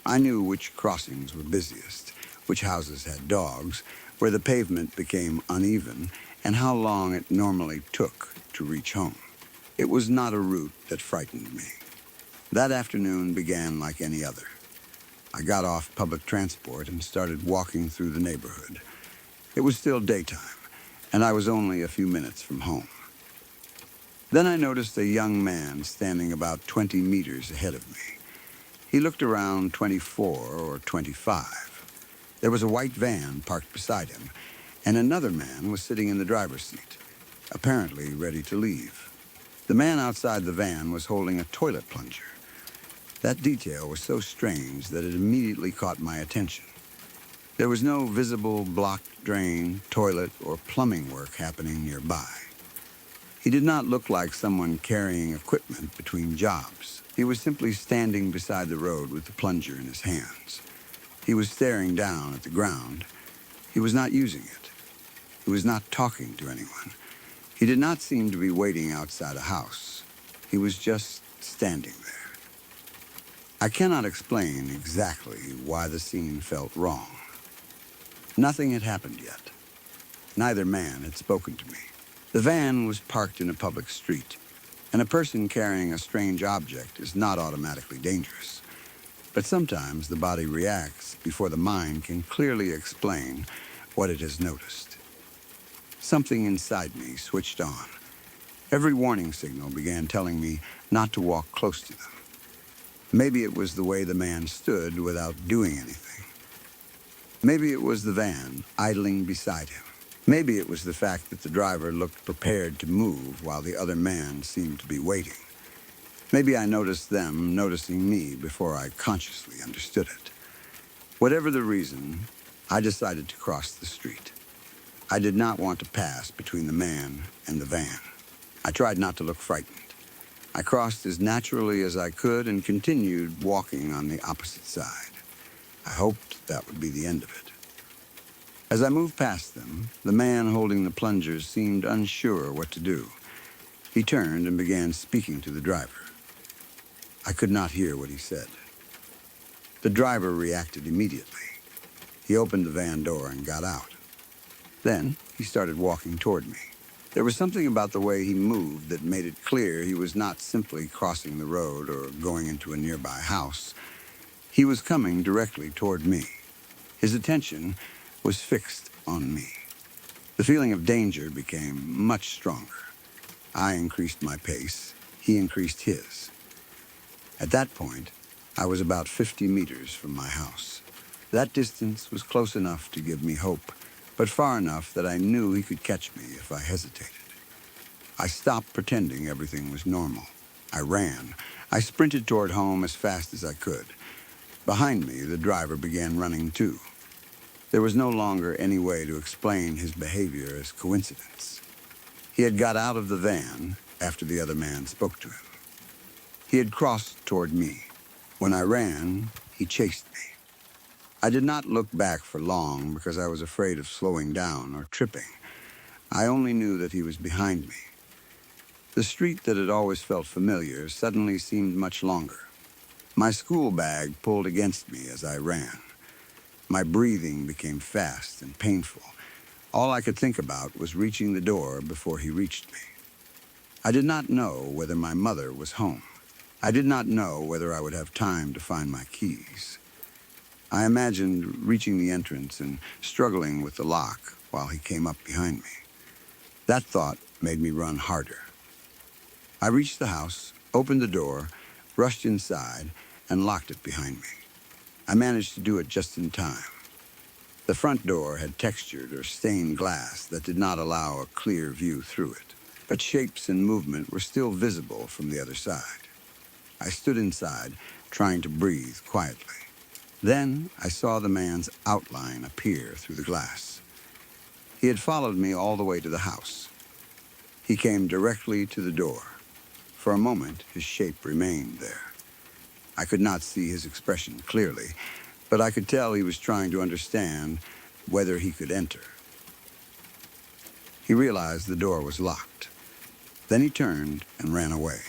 I knew which crossings were busiest, which houses had dogs, where the pavement became uneven, and how long it normally took to reach home. It was not a route that frightened me. That afternoon began like any other. I got off public transport and started walking through the neighborhood. It was still daytime, and I was only a few minutes from home. Then I noticed a young man standing about 20 meters ahead of me. He looked around 24 or 25. There was a white van parked beside him, and another man was sitting in the driver's seat, apparently ready to leave. The man outside the van was holding a toilet plunger. That detail was so strange that it immediately caught my attention. There was no visible blocked drain, toilet, or plumbing work happening nearby. He did not look like someone carrying equipment between jobs. He was simply standing beside the road with the plunger in his hands. He was staring down at the ground. He was not using it. He was not talking to anyone. He did not seem to be waiting outside a house. He was just standing there. I cannot explain exactly why the scene felt wrong. Nothing had happened yet. Neither man had spoken to me. The van was parked in a public street, and a person carrying a strange object is not automatically dangerous. But sometimes the body reacts before the mind can clearly explain what it has noticed. Something inside me switched on. Every warning signal began telling me not to walk close to them. Maybe it was the way the man stood without doing anything. Maybe it was the van idling beside him. Maybe it was the fact that the driver looked prepared to move while the other man seemed to be waiting. Maybe I noticed them noticing me before I consciously understood it. Whatever the reason, I decided to cross the street. I did not want to pass between the man and the van. I tried not to look frightened. I crossed as naturally as I could and continued walking on the opposite side. I hoped that would be the end of it. As I moved past them, the man holding the plungers seemed unsure what to do. He turned and began speaking to the driver. I could not hear what he said. The driver reacted immediately. He opened the van door and got out. Then he started walking toward me. There was something about the way he moved that made it clear he was not simply crossing the road or going into a nearby house. He was coming directly toward me. His attention was fixed on me. The feeling of danger became much stronger. I increased my pace. He increased his. At that point, I was about 50 meters from my house. That distance was close enough to give me hope, but far enough that I knew he could catch me if I hesitated. I stopped pretending everything was normal. I ran. I sprinted toward home as fast as I could. Behind me, the driver began running too. There was no longer any way to explain his behavior as coincidence. He had got out of the van after the other man spoke to him. He had crossed toward me. When I ran, he chased me. I did not look back for long because I was afraid of slowing down or tripping. I only knew that he was behind me. The street that had always felt familiar suddenly seemed much longer. My school bag pulled against me as I ran. My breathing became fast and painful. All I could think about was reaching the door before he reached me. I did not know whether my mother was home. I did not know whether I would have time to find my keys. I imagined reaching the entrance and struggling with the lock while he came up behind me. That thought made me run harder. I reached the house, opened the door, rushed inside, and locked it behind me. I managed to do it just in time. The front door had textured or stained glass that did not allow a clear view through it, but shapes and movement were still visible from the other side. I stood inside, trying to breathe quietly. Then I saw the man's outline appear through the glass. He had followed me all the way to the house. He came directly to the door. For a moment, his shape remained there. I could not see his expression clearly, but I could tell he was trying to understand whether he could enter. He realized the door was locked. Then he turned and ran away.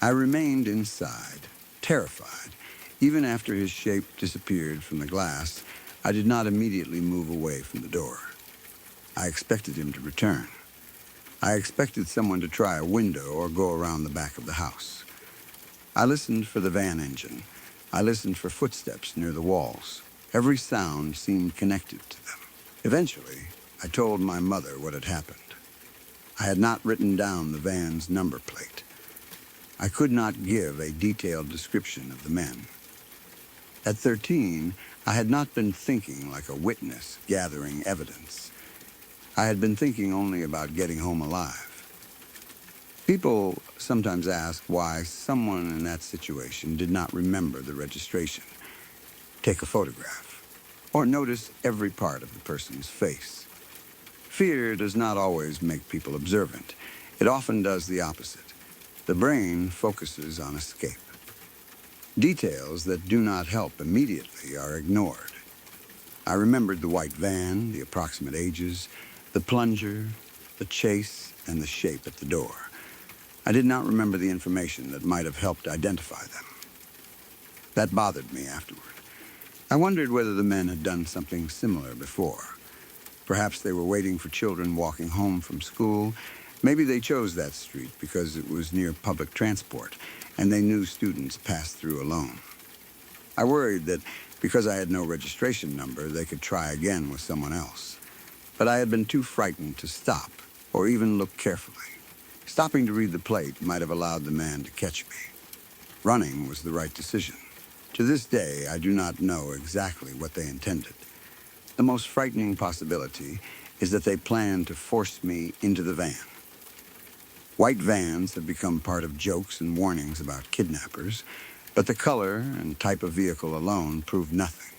I remained inside, terrified. Even after his shape disappeared from the glass, I did not immediately move away from the door. I expected him to return. I expected someone to try a window or go around the back of the house. I listened for the van engine. I listened for footsteps near the walls. Every sound seemed connected to them. Eventually, I told my mother what had happened. I had not written down the van's number plate. I could not give a detailed description of the men. At 13, I had not been thinking like a witness gathering evidence. I had been thinking only about getting home alive. People sometimes ask why someone in that situation did not remember the registration, take a photograph, or notice every part of the person's face. Fear does not always make people observant. It often does the opposite. The brain focuses on escape. Details that do not help immediately are ignored. I remembered the white van, the approximate ages, the plunger, the chase, and the shape at the door. I did not remember the information that might have helped identify them. That bothered me afterward. I wondered whether the men had done something similar before. Perhaps they were waiting for children walking home from school. Maybe they chose that street because it was near public transport, and they knew students passed through alone. I worried that because I had no registration number, they could try again with someone else. But I had been too frightened to stop or even look carefully. Stopping to read the plate might have allowed the man to catch me. Running was the right decision. To this day, I do not know exactly what they intended. The most frightening possibility is that they planned to force me into the van. White vans have become part of jokes and warnings about kidnappers, but the color and type of vehicle alone prove nothing.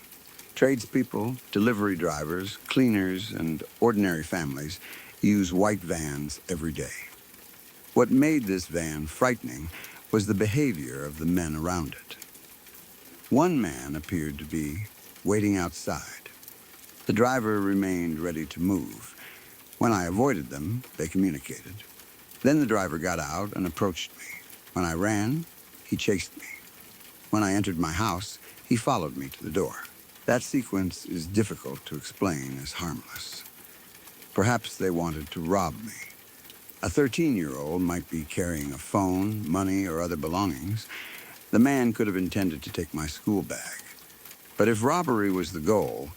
Tradespeople, delivery drivers, cleaners, and ordinary families use white vans every day. What made this van frightening was the behavior of the men around it. One man appeared to be waiting outside. The driver remained ready to move. When I avoided them, they communicated. Then the driver got out and approached me. When I ran, he chased me. When I entered my house, he followed me to the door. That sequence is difficult to explain as harmless. Perhaps they wanted to rob me. A 13-year-old might be carrying a phone, money, or other belongings. The man could have intended to take my school bag. But if robbery was the goal,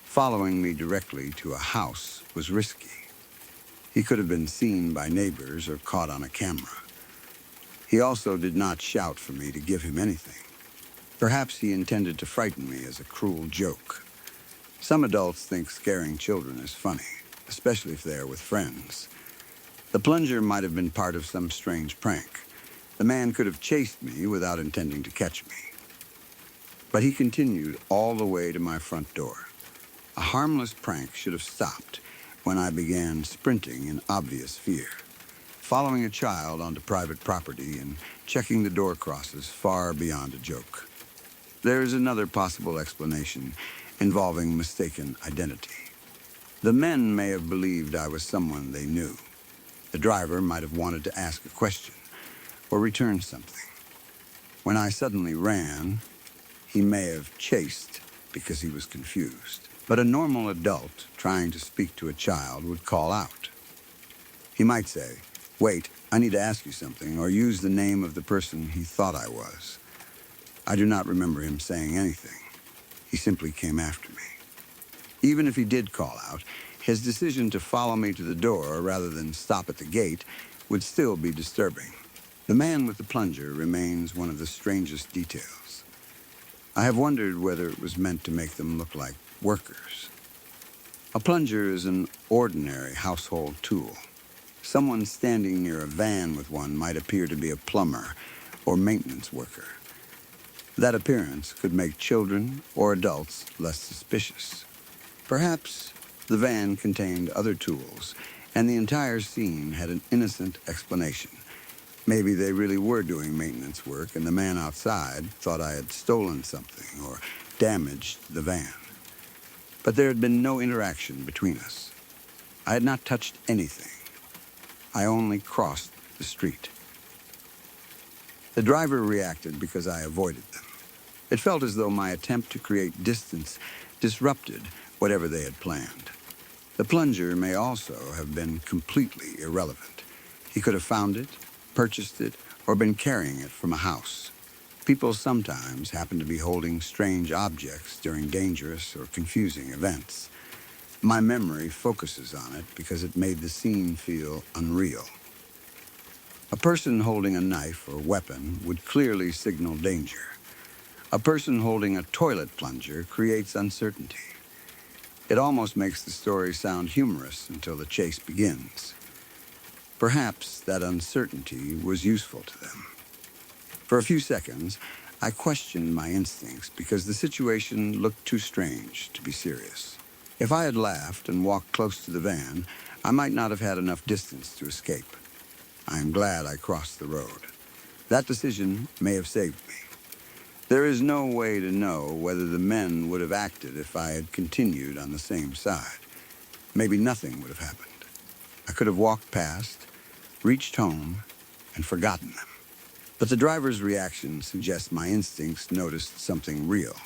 following me directly to a house was risky. He could have been seen by neighbors or caught on a camera. He also did not shout for me to give him anything. Perhaps he intended to frighten me as a cruel joke. Some adults think scaring children is funny, especially if they are with friends. The plunger might have been part of some strange prank. The man could have chased me without intending to catch me. But he continued all the way to my front door. A harmless prank should have stopped when I began sprinting in obvious fear, following a child onto private property and checking the door crosses far beyond a joke. There is another possible explanation involving mistaken identity. The men may have believed I was someone they knew. The driver might have wanted to ask a question or return something. When I suddenly ran, he may have chased because he was confused. But a normal adult trying to speak to a child would call out. He might say, "Wait, I need to ask you something," or use the name of the person he thought I was. I do not remember him saying anything. He simply came after me. Even if he did call out, his decision to follow me to the door rather than stop at the gate would still be disturbing. The man with the plunger remains one of the strangest details. I have wondered whether it was meant to make them look like workers. A plunger is an ordinary household tool. Someone standing near a van with one might appear to be a plumber or maintenance worker. That appearance could make children or adults less suspicious. Perhaps the van contained other tools, and the entire scene had an innocent explanation. Maybe they really were doing maintenance work, and the man outside thought I had stolen something or damaged the van. But there had been no interaction between us. I had not touched anything. I only crossed the street. The driver reacted because I avoided them. It felt as though my attempt to create distance disrupted whatever they had planned. The plunger may also have been completely irrelevant. He could have found it, purchased it, or been carrying it from a house. People sometimes happen to be holding strange objects during dangerous or confusing events. My memory focuses on it because it made the scene feel unreal. A person holding a knife or weapon would clearly signal danger. A person holding a toilet plunger creates uncertainty. It almost makes the story sound humorous until the chase begins. Perhaps that uncertainty was useful to them. For a few seconds, I questioned my instincts because the situation looked too strange to be serious. If I had laughed and walked close to the van, I might not have had enough distance to escape. I am glad I crossed the road. That decision may have saved me. There is no way to know whether the men would have acted if I had continued on the same side. Maybe nothing would have happened. I could have walked past, reached home, and forgotten them. But the driver's reaction suggests my instincts noticed something real.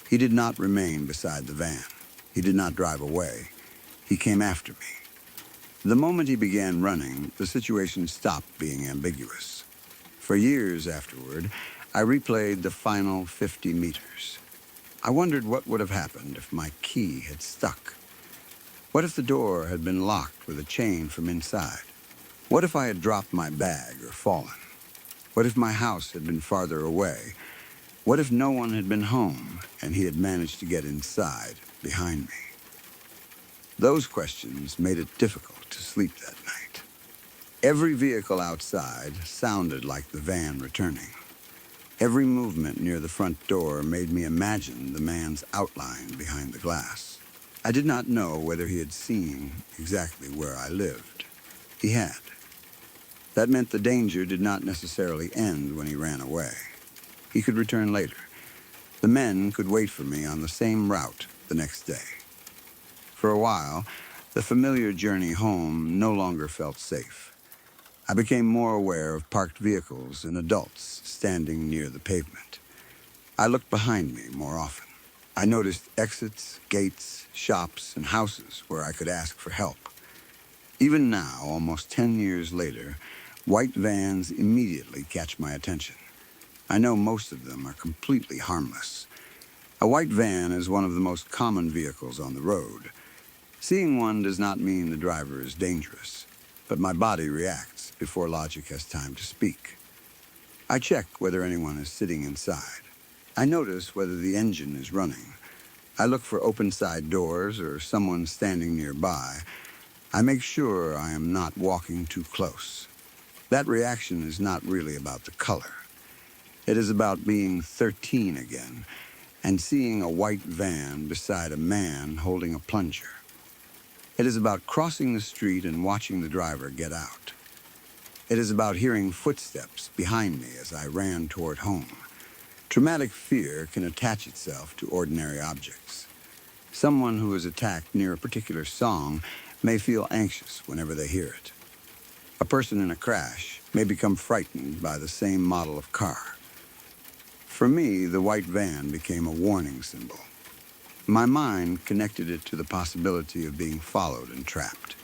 He did not remain beside the van. He did not drive away. He came after me. The moment he began running, the situation stopped being ambiguous. For years afterward, I replayed the final 50 meters. I wondered what would have happened if my key had stuck. What if the door had been locked with a chain from inside? What if I had dropped my bag or fallen? What if my house had been farther away? What if no one had been home and he had managed to get inside behind me? Those questions made it difficult to sleep that night. Every vehicle outside sounded like the van returning. Every movement near the front door made me imagine the man's outline behind the glass. I did not know whether he had seen exactly where I lived. He had. That meant the danger did not necessarily end when he ran away. He could return later. The men could wait for me on the same route the next day. For a while, the familiar journey home no longer felt safe. I became more aware of parked vehicles and adults standing near the pavement. I looked behind me more often. I noticed exits, gates, shops, and houses where I could ask for help. Even now, almost 10 years later, white vans immediately catch my attention. I know most of them are completely harmless. A white van is one of the most common vehicles on the road. Seeing one does not mean the driver is dangerous, but my body reacts before logic has time to speak. I check whether anyone is sitting inside. I notice whether the engine is running. I look for open side doors or someone standing nearby. I make sure I am not walking too close. That reaction is not really about the color. It is about being 13 again and seeing a white van beside a man holding a plunger. It is about crossing the street and watching the driver get out. It is about hearing footsteps behind me as I ran toward home. Traumatic fear can attach itself to ordinary objects. Someone who is attacked near a particular song may feel anxious whenever they hear it. A person in a crash may become frightened by the same model of car. For me, the white van became a warning symbol. My mind connected it to the possibility of being followed and trapped.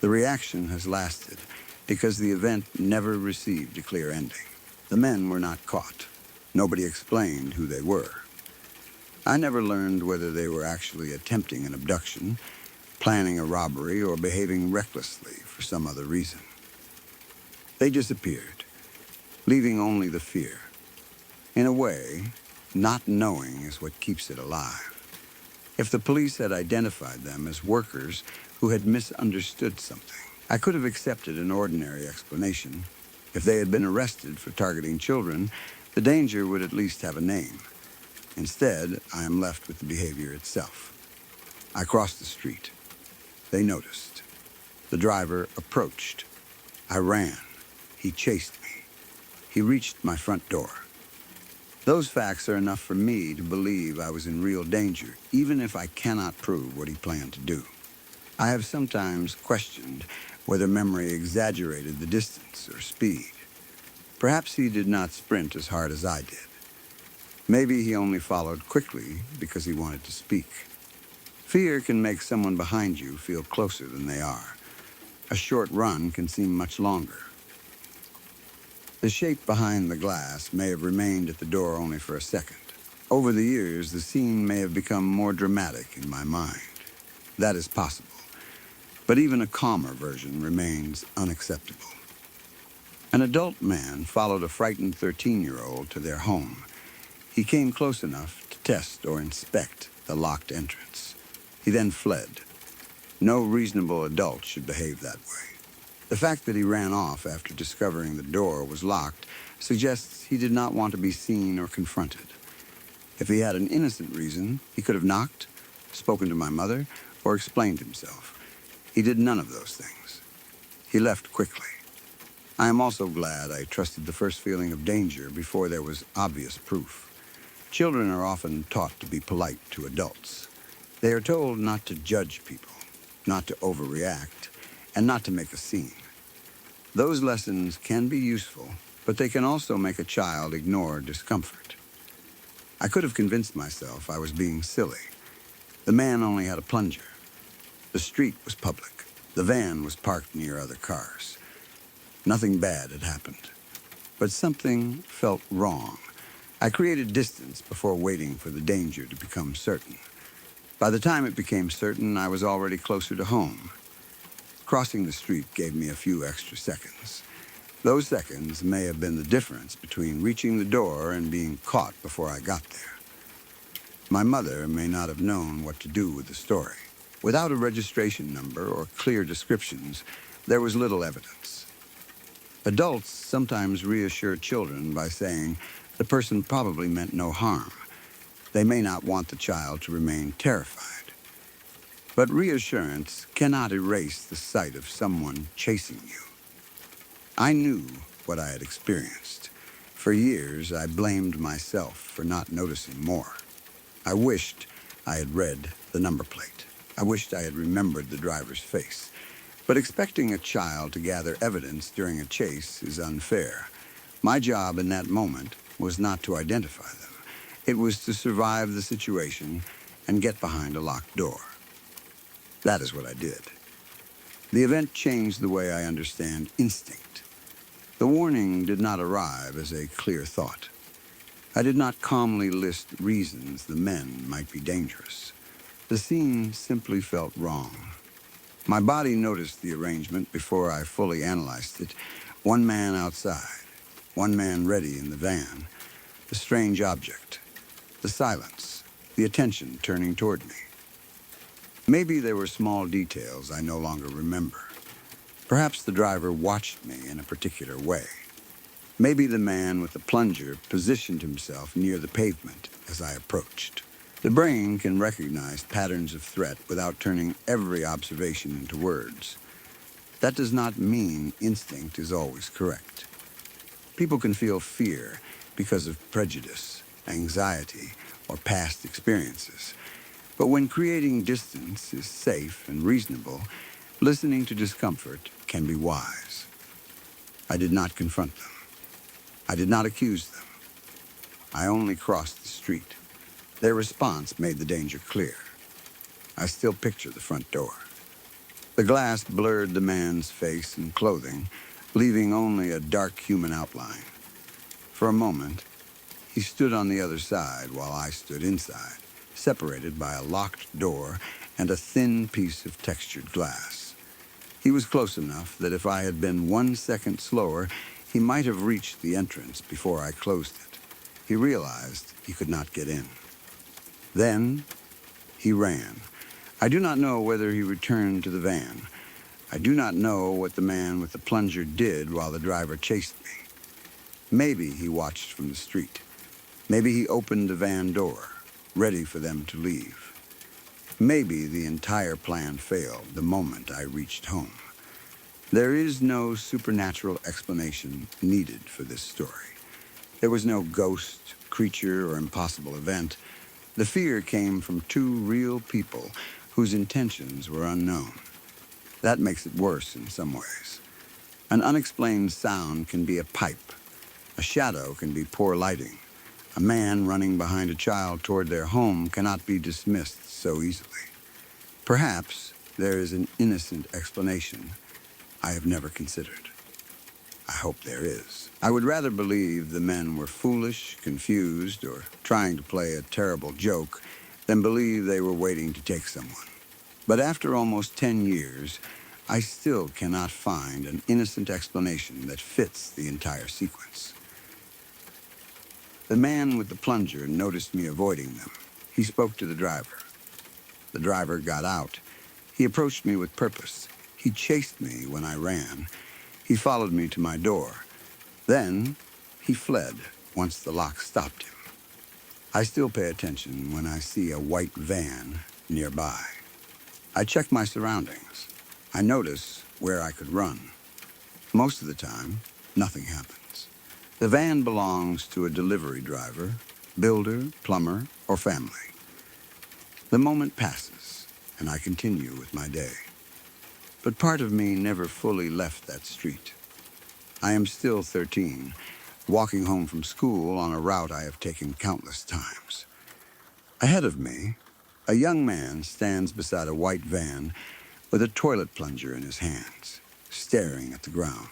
The reaction has lasted because the event never received a clear ending. The men were not caught. Nobody explained who they were. I never learned whether they were actually attempting an abduction, planning a robbery, or behaving recklessly for some other reason. They disappeared, leaving only the fear. In a way, not knowing is what keeps it alive. If the police had identified them as workers who had misunderstood something, I could have accepted an ordinary explanation. If they had been arrested for targeting children, the danger would at least have a name. Instead, I am left with the behavior itself. I crossed the street. They noticed. The driver approached. I ran. He chased me. He reached my front door. Those facts are enough for me to believe I was in real danger, even if I cannot prove what he planned to do. I have sometimes questioned whether memory exaggerated the distance or speed. Perhaps he did not sprint as hard as I did. Maybe he only followed quickly because he wanted to speak. Fear can make someone behind you feel closer than they are. A short run can seem much longer. The shape behind the glass may have remained at the door only for a second. Over the years, the scene may have become more dramatic in my mind. That is possible. But even a calmer version remains unacceptable. An adult man followed a frightened 13-year-old to their home. He came close enough to test or inspect the locked entrance. He then fled. No reasonable adult should behave that way. The fact that he ran off after discovering the door was locked suggests he did not want to be seen or confronted. If he had an innocent reason, he could have knocked, spoken to my mother, or explained himself. He did none of those things. He left quickly. I am also glad I trusted the first feeling of danger before there was obvious proof. Children are often taught to be polite to adults. They are told not to judge people, not to overreact, and not to make a scene. Those lessons can be useful, but they can also make a child ignore discomfort. I could have convinced myself I was being silly. The man only had a plunger. The street was public. The van was parked near other cars. Nothing bad had happened. But something felt wrong. I created distance before waiting for the danger to become certain. By the time it became certain, I was already closer to home. Crossing the street gave me a few extra seconds. Those seconds may have been the difference between reaching the door and being caught before I got there. My mother may not have known what to do with the story. Without a registration number or clear descriptions, there was little evidence. Adults sometimes reassure children by saying the person probably meant no harm. They may not want the child to remain terrified. But reassurance cannot erase the sight of someone chasing you. I knew what I had experienced. For years, I blamed myself for not noticing more. I wished I had read the number plate. I wished I had remembered the driver's face. But expecting a child to gather evidence during a chase is unfair. My job in that moment was not to identify them. It was to survive the situation and get behind a locked door. That is what I did. The event changed the way I understand instinct. The warning did not arrive as a clear thought. I did not calmly list reasons the men might be dangerous. The scene simply felt wrong. My body noticed the arrangement before I fully analyzed it. One man outside, one man ready in the van, the strange object, the silence, the attention turning toward me. Maybe there were small details I no longer remember. Perhaps the driver watched me in a particular way. Maybe the man with the plunger positioned himself near the pavement as I approached. The brain can recognize patterns of threat without turning every observation into words. That does not mean instinct is always correct. People can feel fear because of prejudice, anxiety, or past experiences. But when creating distance is safe and reasonable, listening to discomfort can be wise. I did not confront them. I did not accuse them. I only crossed the street. Their response made the danger clear. I still picture the front door. The glass blurred the man's face and clothing, leaving only a dark human outline. For a moment, he stood on the other side while I stood inside, separated by a locked door and a thin piece of textured glass. He was close enough that if I had been 1 second slower, he might have reached the entrance before I closed it. He realized he could not get in. Then, he ran. I do not know whether he returned to the van. I do not know what the man with the plunger did while the driver chased me. Maybe he watched from the street. Maybe he opened the van door, ready for them to leave. Maybe the entire plan failed the moment I reached home. There is no supernatural explanation needed for this story. There was no ghost, creature, or impossible event. The fear came from two real people whose intentions were unknown. That makes it worse in some ways. An unexplained sound can be a pipe. A shadow can be poor lighting. A man running behind a child toward their home cannot be dismissed so easily. Perhaps there is an innocent explanation I have never considered. I hope there is. I would rather believe the men were foolish, confused, or trying to play a terrible joke than believe they were waiting to take someone. But after almost 10 years, I still cannot find an innocent explanation that fits the entire sequence. The man with the plunger noticed me avoiding them. He spoke to the driver. The driver got out. He approached me with purpose. He chased me when I ran. He followed me to my door. Then he fled once the lock stopped him. I still pay attention when I see a white van nearby. I check my surroundings. I notice where I could run. Most of the time, nothing happens. The van belongs to a delivery driver, builder, plumber, or family. The moment passes, and I continue with my day. But part of me never fully left that street. I am still 13, walking home from school on a route I have taken countless times. Ahead of me, a young man stands beside a white van with a toilet plunger in his hands, staring at the ground.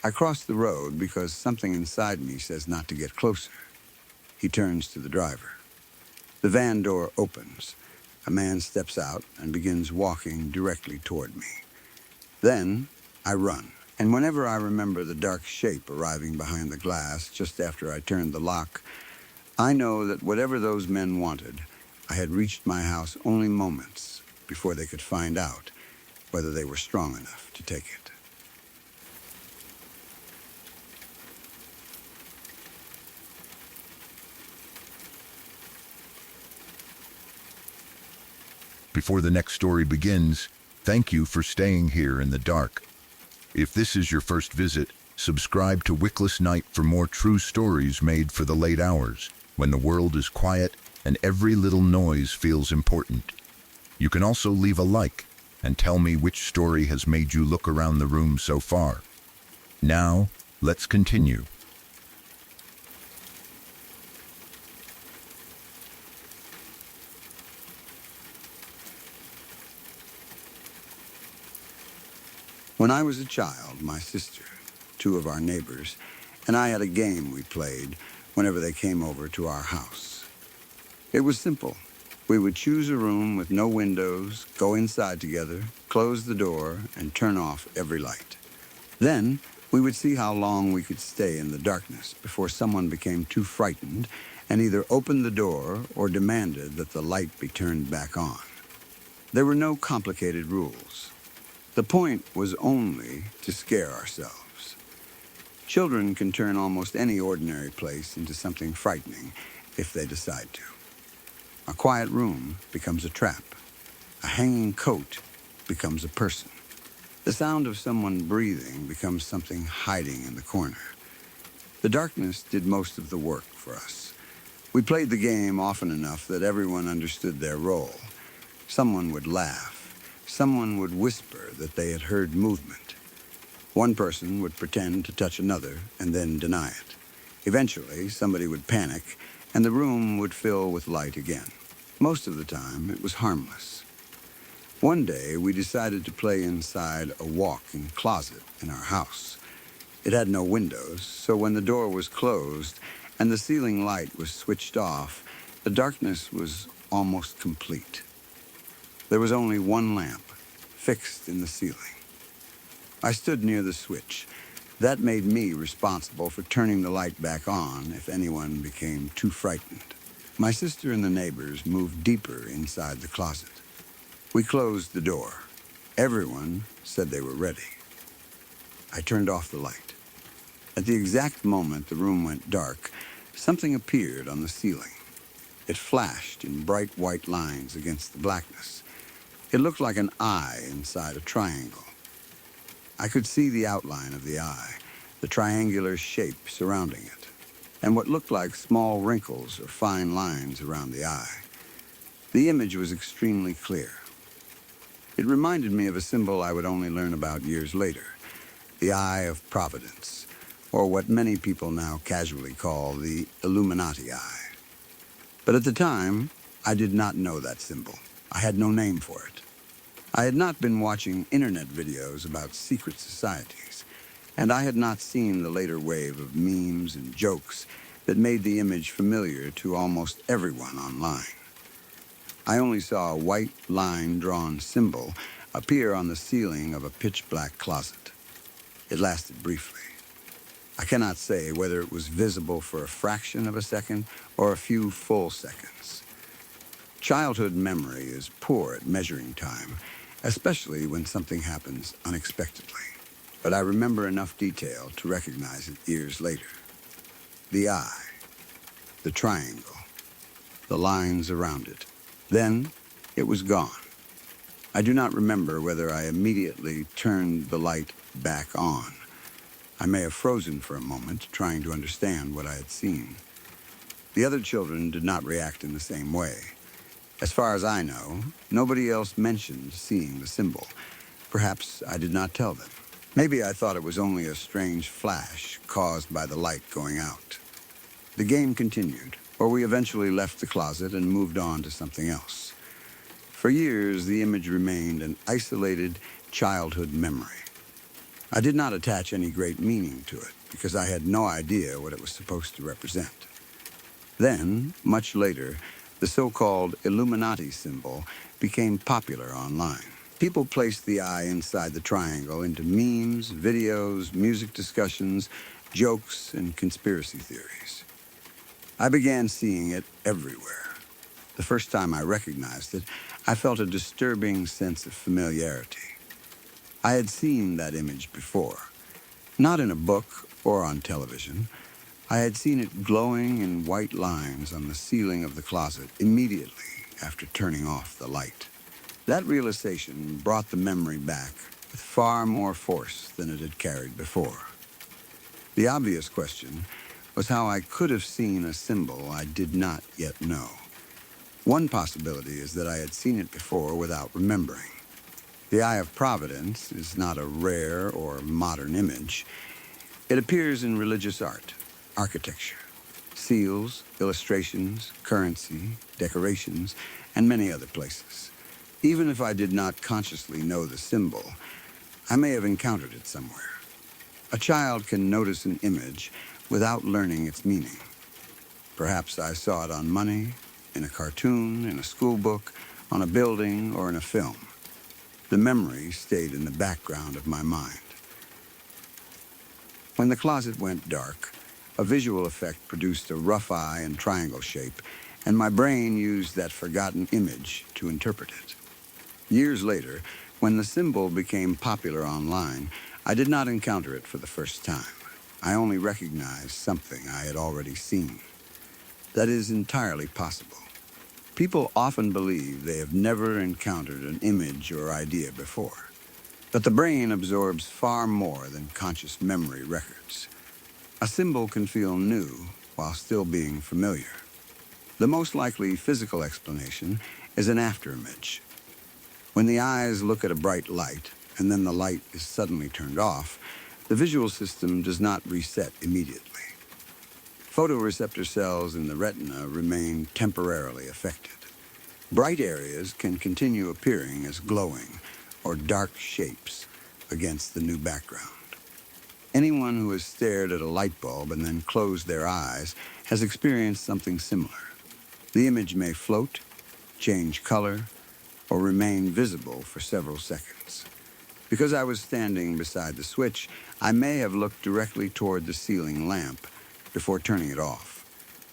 I cross the road because something inside me says not to get closer. He turns to the driver. The van door opens. A man steps out and begins walking directly toward me. Then I run, and whenever I remember the dark shape arriving behind the glass just after I turned the lock, I know that whatever those men wanted, I had reached my house only moments before they could find out whether they were strong enough to take it. Before the next story begins, thank you for staying here in the dark. If this is your first visit, subscribe to Wickless Night for more true stories made for the late hours, when the world is quiet and every little noise feels important. You can also leave a like and tell me which story has made you look around the room so far. Now, let's continue. When I was a child, my sister, two of our neighbors, and I had a game we played whenever they came over to our house. It was simple. We would choose a room with no windows, go inside together, close the door, and turn off every light. Then we would see how long we could stay in the darkness before someone became too frightened and either opened the door or demanded that the light be turned back on. There were no complicated rules. The point was only to scare ourselves. Children can turn almost any ordinary place into something frightening if they decide to. A quiet room becomes a trap. A hanging coat becomes a person. The sound of someone breathing becomes something hiding in the corner. The darkness did most of the work for us. We played the game often enough that everyone understood their role. Someone would laugh. Someone would whisper that they had heard movement. One person would pretend to touch another and then deny it. Eventually, somebody would panic, and the room would fill with light again. Most of the time, it was harmless. One day, we decided to play inside a walk-in closet in our house. It had no windows, so when the door was closed and the ceiling light was switched off, the darkness was almost complete. There was only one lamp, fixed in the ceiling. I stood near the switch. That made me responsible for turning the light back on if anyone became too frightened. My sister and the neighbors moved deeper inside the closet. We closed the door. Everyone said they were ready. I turned off the light. At the exact moment the room went dark, something appeared on the ceiling. It flashed in bright white lines against the blackness. It looked like an eye inside a triangle. I could see the outline of the eye, the triangular shape surrounding it, and what looked like small wrinkles or fine lines around the eye. The image was extremely clear. It reminded me of a symbol I would only learn about years later, the Eye of Providence, or what many people now casually call the Illuminati Eye. But at the time, I did not know that symbol. I had no name for it. I had not been watching internet videos about secret societies, and I had not seen the later wave of memes and jokes that made the image familiar to almost everyone online. I only saw a white line-drawn symbol appear on the ceiling of a pitch-black closet. It lasted briefly. I cannot say whether it was visible for a fraction of a second or a few full seconds. Childhood memory is poor at measuring time, especially when something happens unexpectedly. But I remember enough detail to recognize it years later. The eye, the triangle, the lines around it. Then it was gone. I do not remember whether I immediately turned the light back on. I may have frozen for a moment, trying to understand what I had seen. The other children did not react in the same way. As far as I know, nobody else mentioned seeing the symbol. Perhaps I did not tell them. Maybe I thought it was only a strange flash caused by the light going out. The game continued, or we eventually left the closet and moved on to something else. For years, the image remained an isolated childhood memory. I did not attach any great meaning to it because I had no idea what it was supposed to represent. Then, much later, the so-called Illuminati symbol became popular online. People placed the eye inside the triangle into memes, videos, music discussions, jokes, and conspiracy theories. I began seeing it everywhere. The first time I recognized it, I felt a disturbing sense of familiarity. I had seen that image before, not in a book or on television. I had seen it glowing in white lines on the ceiling of the closet immediately after turning off the light. That realization brought the memory back with far more force than it had carried before. The obvious question was how I could have seen a symbol I did not yet know. One possibility is that I had seen it before without remembering. The Eye of Providence is not a rare or modern image. It appears in religious art, architecture, seals, illustrations, currency, decorations, and many other places. Even if I did not consciously know the symbol, I may have encountered it somewhere. A child can notice an image without learning its meaning. Perhaps I saw it on money, in a cartoon, in a school book, on a building, or in a film. The memory stayed in the background of my mind. When the closet went dark, a visual effect produced a rough eye and triangle shape, and my brain used that forgotten image to interpret it. Years later, when the symbol became popular online, I did not encounter it for the first time. I only recognized something I had already seen. That is entirely possible. People often believe they have never encountered an image or idea before. But the brain absorbs far more than conscious memory records. A symbol can feel new while still being familiar. The most likely physical explanation is an afterimage. When the eyes look at a bright light and then the light is suddenly turned off, the visual system does not reset immediately. Photoreceptor cells in the retina remain temporarily affected. Bright areas can continue appearing as glowing or dark shapes against the new background. Anyone who has stared at a light bulb and then closed their eyes has experienced something similar. The image may float, change color, or remain visible for several seconds. Because I was standing beside the switch, I may have looked directly toward the ceiling lamp before turning it off.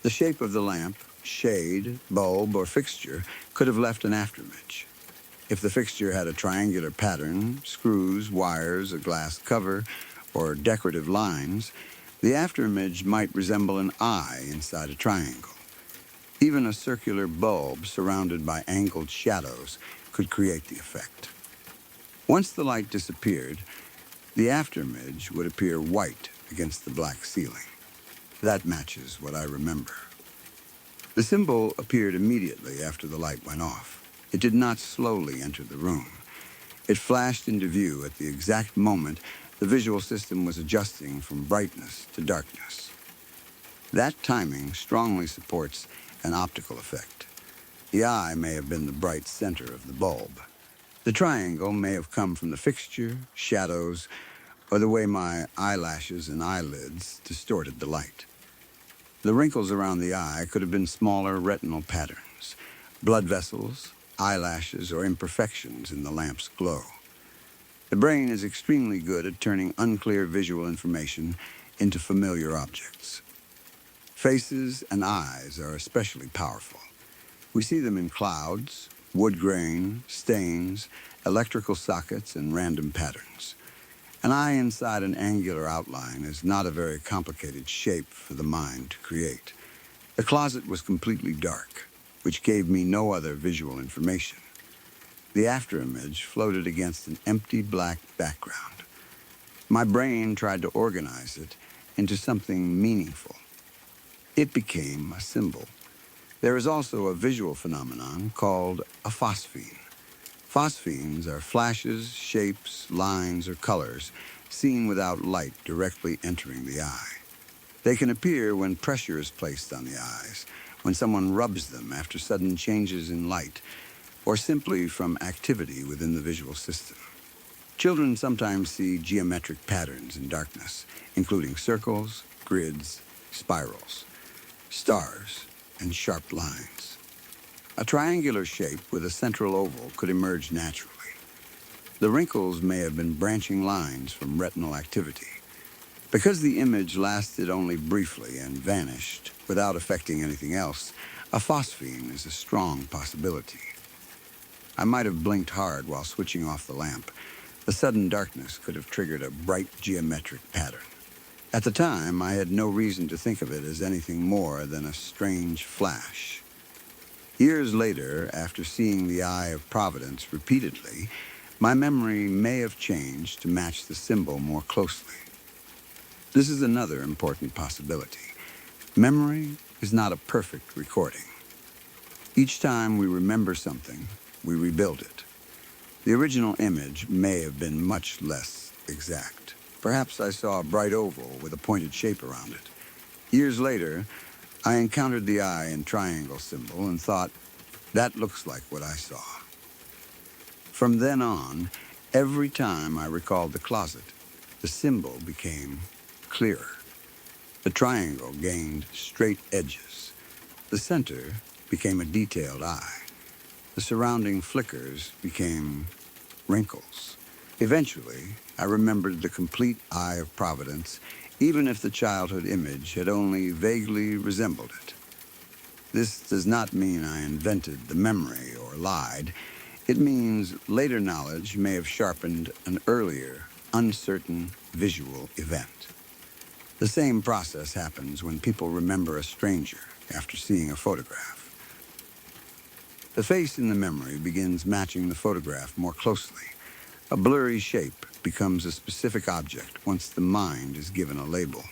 The shape of the lamp, shade, bulb, or fixture could have left an afterimage. If the fixture had a triangular pattern, screws, wires, a glass cover, or decorative lines, the afterimage might resemble an eye inside a triangle. Even a circular bulb surrounded by angled shadows could create the effect. Once the light disappeared, the afterimage would appear white against the black ceiling. That matches what I remember. The symbol appeared immediately after the light went off. It did not slowly enter the room. It flashed into view at the exact moment the visual system was adjusting from brightness to darkness. That timing strongly supports an optical effect. The eye may have been the bright center of the bulb. The triangle may have come from the fixture, shadows, or the way my eyelashes and eyelids distorted the light. The wrinkles around the eye could have been smaller retinal patterns. blood vessels, eyelashes, or imperfections in the lamp's glow. The brain is extremely good at turning unclear visual information into familiar objects. Faces and eyes are especially powerful. We see them in clouds, wood grain, stains, electrical sockets, and random patterns. An eye inside an angular outline is not a very complicated shape for the mind to create. The closet was completely dark, which gave me no other visual information. The afterimage floated against an empty black background. My brain tried to organize it into something meaningful. It became a symbol. There is also a visual phenomenon called a phosphene. Phosphenes are flashes, shapes, lines, or colors seen without light directly entering the eye. They can appear when pressure is placed on the eyes, when someone rubs them after sudden changes in light, or simply from activity within the visual system. Children sometimes see geometric patterns in darkness, including circles, grids, spirals, stars, and sharp lines. A triangular shape with a central oval could emerge naturally. The wrinkles may have been branching lines from retinal activity. Because the image lasted only briefly and vanished without affecting anything else, a phosphene is a strong possibility. I might have blinked hard while switching off the lamp. The sudden darkness could have triggered a bright geometric pattern. At the time, I had no reason to think of it as anything more than a strange flash. Years later, after seeing the Eye of Providence repeatedly, my memory may have changed to match the symbol more closely. This is another important possibility. Memory is not a perfect recording. Each time we remember something, we rebuild it. The original image may have been much less exact. Perhaps I saw a bright oval with a pointed shape around it. Years later, I encountered the eye and triangle symbol and thought, that looks like what I saw. From then on, every time I recalled the closet, the symbol became clearer. The triangle gained straight edges. The center became a detailed eye. The surrounding flickers became wrinkles. Eventually, I remembered the complete Eye of Providence, even if the childhood image had only vaguely resembled it. This does not mean I invented the memory or lied. It means later knowledge may have sharpened an earlier, uncertain visual event. The same process happens when people remember a stranger after seeing a photograph. The face in the memory begins matching the photograph more closely. A blurry shape becomes a specific object once the mind is given a label.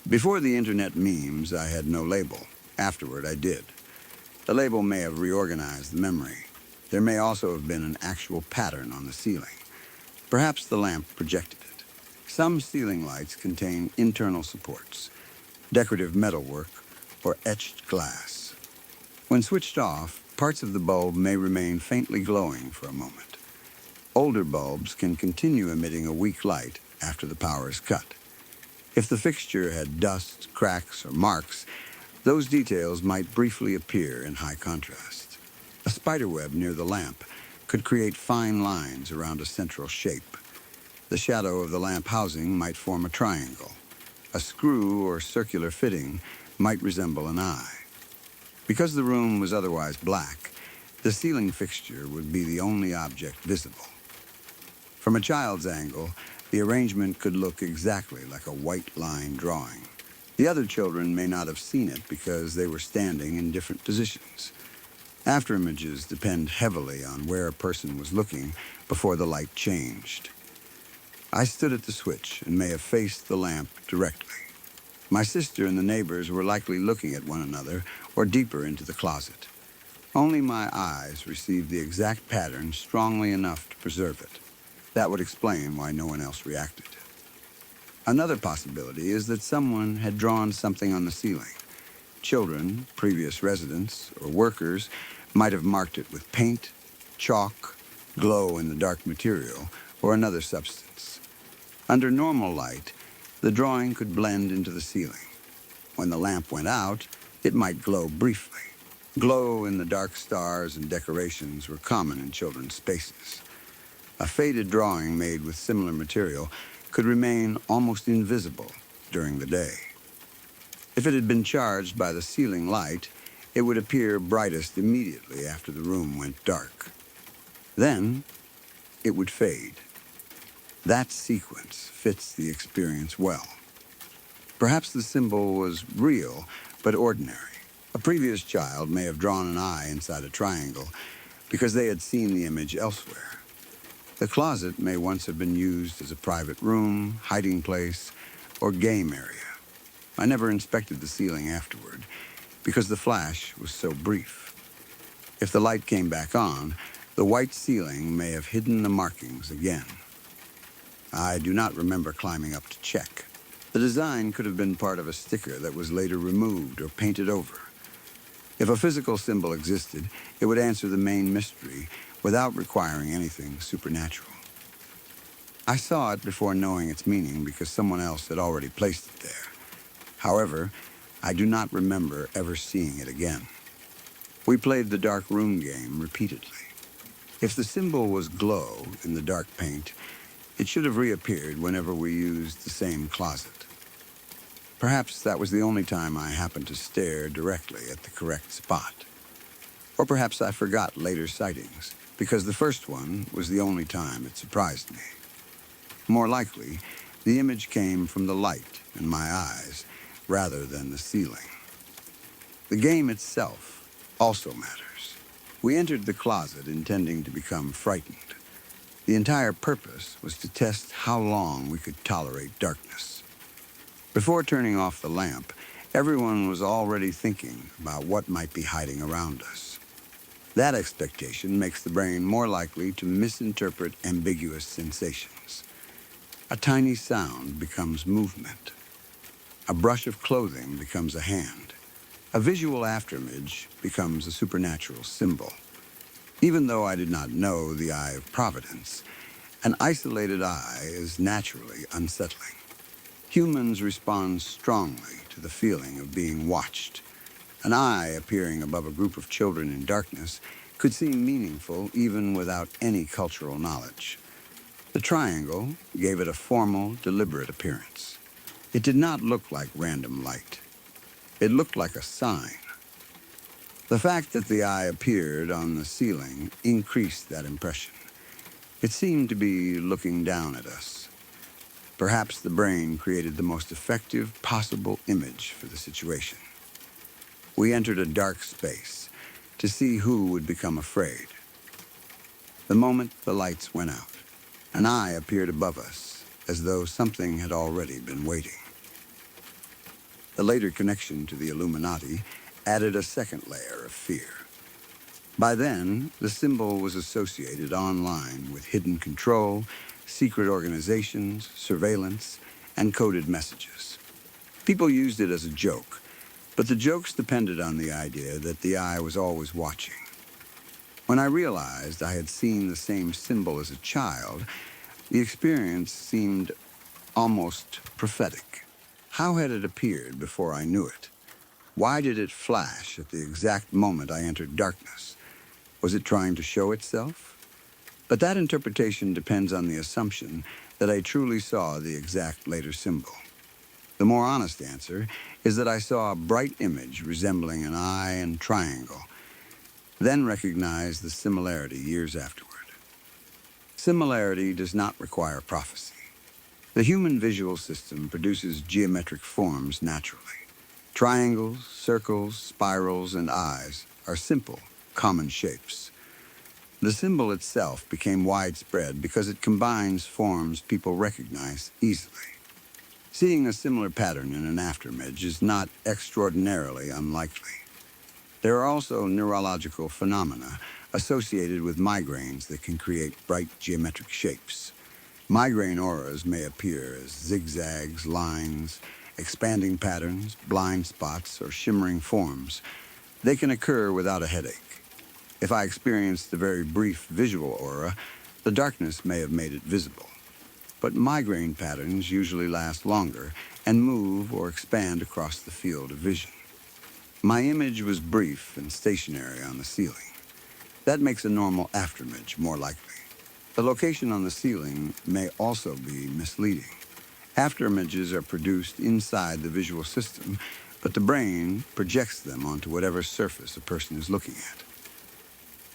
Before the internet memes, I had no label. Afterward, I did. The label may have reorganized the memory. There may also have been an actual pattern on the ceiling. Perhaps the lamp projected it. Some ceiling lights contain internal supports, decorative metalwork, or etched glass. When switched off, parts of the bulb may remain faintly glowing for a moment. Older bulbs can continue emitting a weak light after the power is cut. If the fixture had dust, cracks, or marks, those details might briefly appear in high contrast. A spiderweb near the lamp could create fine lines around a central shape. The shadow of the lamp housing might form a triangle. A screw or circular fitting might resemble an eye. Because the room was otherwise black, the ceiling fixture would be the only object visible. From a child's angle, the arrangement could look exactly like a white line drawing. The other children may not have seen it because they were standing in different positions. Afterimages depend heavily on where a person was looking before the light changed. I stood at the switch and may have faced the lamp directly. My sister and the neighbors were likely looking at one another or deeper into the closet. Only my eyes received the exact pattern strongly enough to preserve it. That would explain why no one else reacted. Another possibility is that someone had drawn something on the ceiling. Children, previous residents, or workers might have marked it with paint, chalk, glow in the dark material, or another substance. Under normal light, the drawing could blend into the ceiling. When the lamp went out, it might glow briefly. Glow-in-the-dark stars and decorations were common in children's spaces. A faded drawing made with similar material could remain almost invisible during the day. If it had been charged by the ceiling light, it would appear brightest immediately after the room went dark. Then, it would fade. That sequence fits the experience well. Perhaps the symbol was real, but ordinary. A previous child may have drawn an eye inside a triangle because they had seen the image elsewhere. The closet may once have been used as a private room, hiding place, or game area. I never inspected the ceiling afterward because the flash was so brief. If the light came back on, the white ceiling may have hidden the markings again. I do not remember climbing up to check. The design could have been part of a sticker that was later removed or painted over. If a physical symbol existed, it would answer the main mystery without requiring anything supernatural. I saw it before knowing its meaning because someone else had already placed it there. However, I do not remember ever seeing it again. We played the dark room game repeatedly. If the symbol was glow in the dark paint, it should have reappeared whenever we used the same closet. Perhaps that was the only time I happened to stare directly at the correct spot. Or perhaps I forgot later sightings, because the first one was the only time it surprised me. More likely, the image came from the light in my eyes rather than the ceiling. The game itself also matters. We entered the closet intending to become frightened. The entire purpose was to test how long we could tolerate darkness. Before turning off the lamp, everyone was already thinking about what might be hiding around us. That expectation makes the brain more likely to misinterpret ambiguous sensations. A tiny sound becomes movement. A brush of clothing becomes a hand. A visual afterimage becomes a supernatural symbol. Even though I did not know the eye of providence, an isolated eye is naturally unsettling. Humans respond strongly to the feeling of being watched. An eye appearing above a group of children in darkness could seem meaningful even without any cultural knowledge. The triangle gave it a formal, deliberate appearance. It did not look like random light. It looked like a sign. The fact that the eye appeared on the ceiling increased that impression. It seemed to be looking down at us. Perhaps the brain created the most effective possible image for the situation. We entered a dark space to see who would become afraid. The moment the lights went out, an eye appeared above us, as though something had already been waiting. The later connection to the Illuminati added a second layer of fear. By then, the symbol was associated online with hidden control, secret organizations, surveillance, and coded messages. People used it as a joke, but the jokes depended on the idea that the eye was always watching. When I realized I had seen the same symbol as a child, the experience seemed almost prophetic. How had it appeared before I knew it? Why did it flash at the exact moment I entered darkness? Was it trying to show itself? But that interpretation depends on the assumption that I truly saw the exact later symbol. The more honest answer is that I saw a bright image resembling an eye and triangle, then recognized the similarity years afterward. Similarity does not require prophecy. The human visual system produces geometric forms naturally. Triangles, circles, spirals, and eyes are simple, common shapes. The symbol itself became widespread because it combines forms people recognize easily. Seeing a similar pattern in an afterimage is not extraordinarily unlikely. There are also neurological phenomena associated with migraines that can create bright geometric shapes. Migraine auras may appear as zigzags, lines, expanding patterns, blind spots, or shimmering forms. They can occur without a headache. If I experienced a very brief visual aura, the darkness may have made it visible. But migraine patterns usually last longer and move or expand across the field of vision. My image was brief and stationary on the ceiling. That makes a normal afterimage more likely. The location on the ceiling may also be misleading. Afterimages are produced inside the visual system, but the brain projects them onto whatever surface a person is looking at.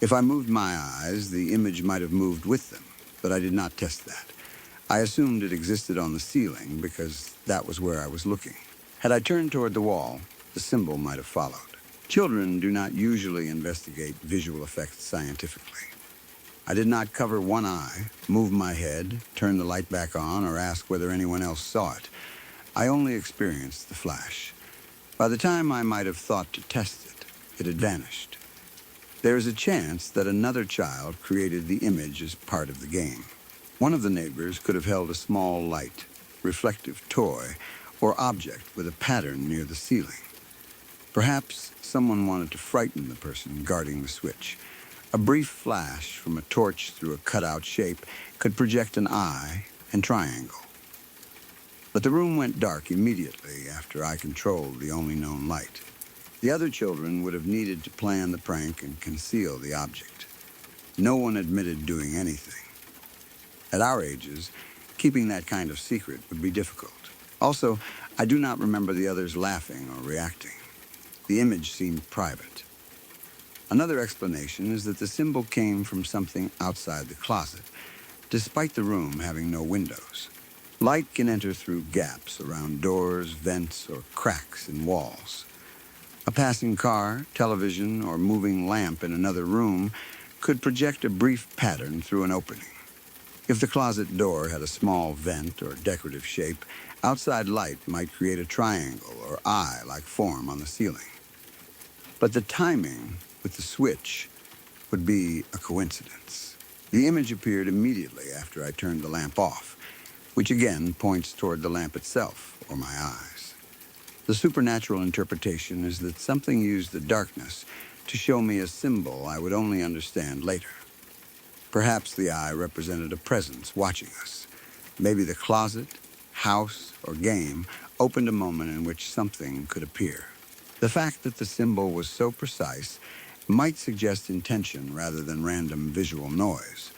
If I moved my eyes, the image might have moved with them, but I did not test that. I assumed it existed on the ceiling because that was where I was looking. Had I turned toward the wall, the symbol might have followed. Children do not usually investigate visual effects scientifically. I did not cover one eye, move my head, turn the light back on, or ask whether anyone else saw it. I only experienced the flash. By the time I might have thought to test it, it had vanished. There is a chance that another child created the image as part of the game. One of the neighbors could have held a small light, reflective toy, or object with a pattern near the ceiling. Perhaps someone wanted to frighten the person guarding the switch. A brief flash from a torch through a cutout shape could project an eye and triangle. But the room went dark immediately after I controlled the only known light. The other children would have needed to plan the prank and conceal the object. No one admitted doing anything. At our ages, keeping that kind of secret would be difficult. Also, I do not remember the others laughing or reacting. The image seemed private. Another explanation is that the symbol came from something outside the closet, despite the room having no windows. Light can enter through gaps around doors, vents, or cracks in walls. A passing car, television, or moving lamp in another room could project a brief pattern through an opening. If the closet door had a small vent or decorative shape, outside light might create a triangle or eye-like form on the ceiling. But the timing with the switch would be a coincidence. The image appeared immediately after I turned the lamp off, which again points toward the lamp itself or my eyes. The supernatural interpretation is that something used the darkness to show me a symbol I would only understand later. Perhaps the eye represented a presence watching us. Maybe the closet, house, or game opened a moment in which something could appear. The fact that the symbol was so precise might suggest intention rather than random visual noise.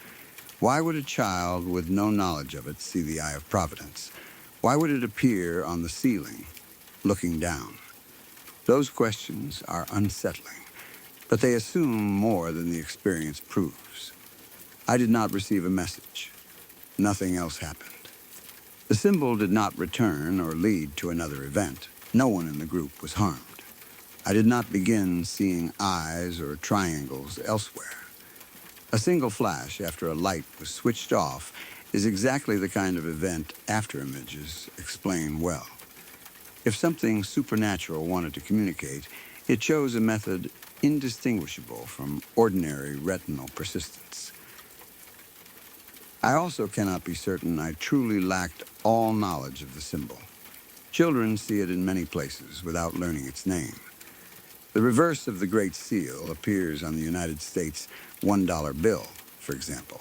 Why would a child with no knowledge of it see the eye of providence? Why would it appear on the ceiling, looking down? Those questions are unsettling, but they assume more than the experience proves. I did not receive a message. Nothing else happened. The symbol did not return or lead to another event. No one in the group was harmed. I did not begin seeing eyes or triangles elsewhere. A single flash after a light was switched off is exactly the kind of event afterimages explain well. If something supernatural wanted to communicate, it chose a method indistinguishable from ordinary retinal persistence. I also cannot be certain I truly lacked all knowledge of the symbol. Children see it in many places without learning its name. The reverse of the Great Seal appears on the United States $1 bill, for example.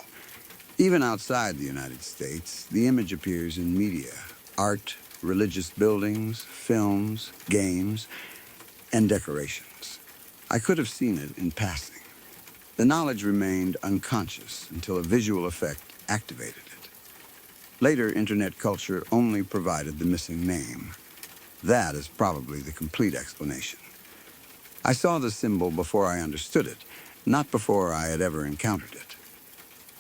Even outside the United States, the image appears in media, art, religious buildings, films, games, and decorations. I could have seen it in passing. The knowledge remained unconscious until a visual effect activated it. Later, internet culture only provided the missing name. That is probably the complete explanation. I saw the symbol before I understood it, not before I had ever encountered it.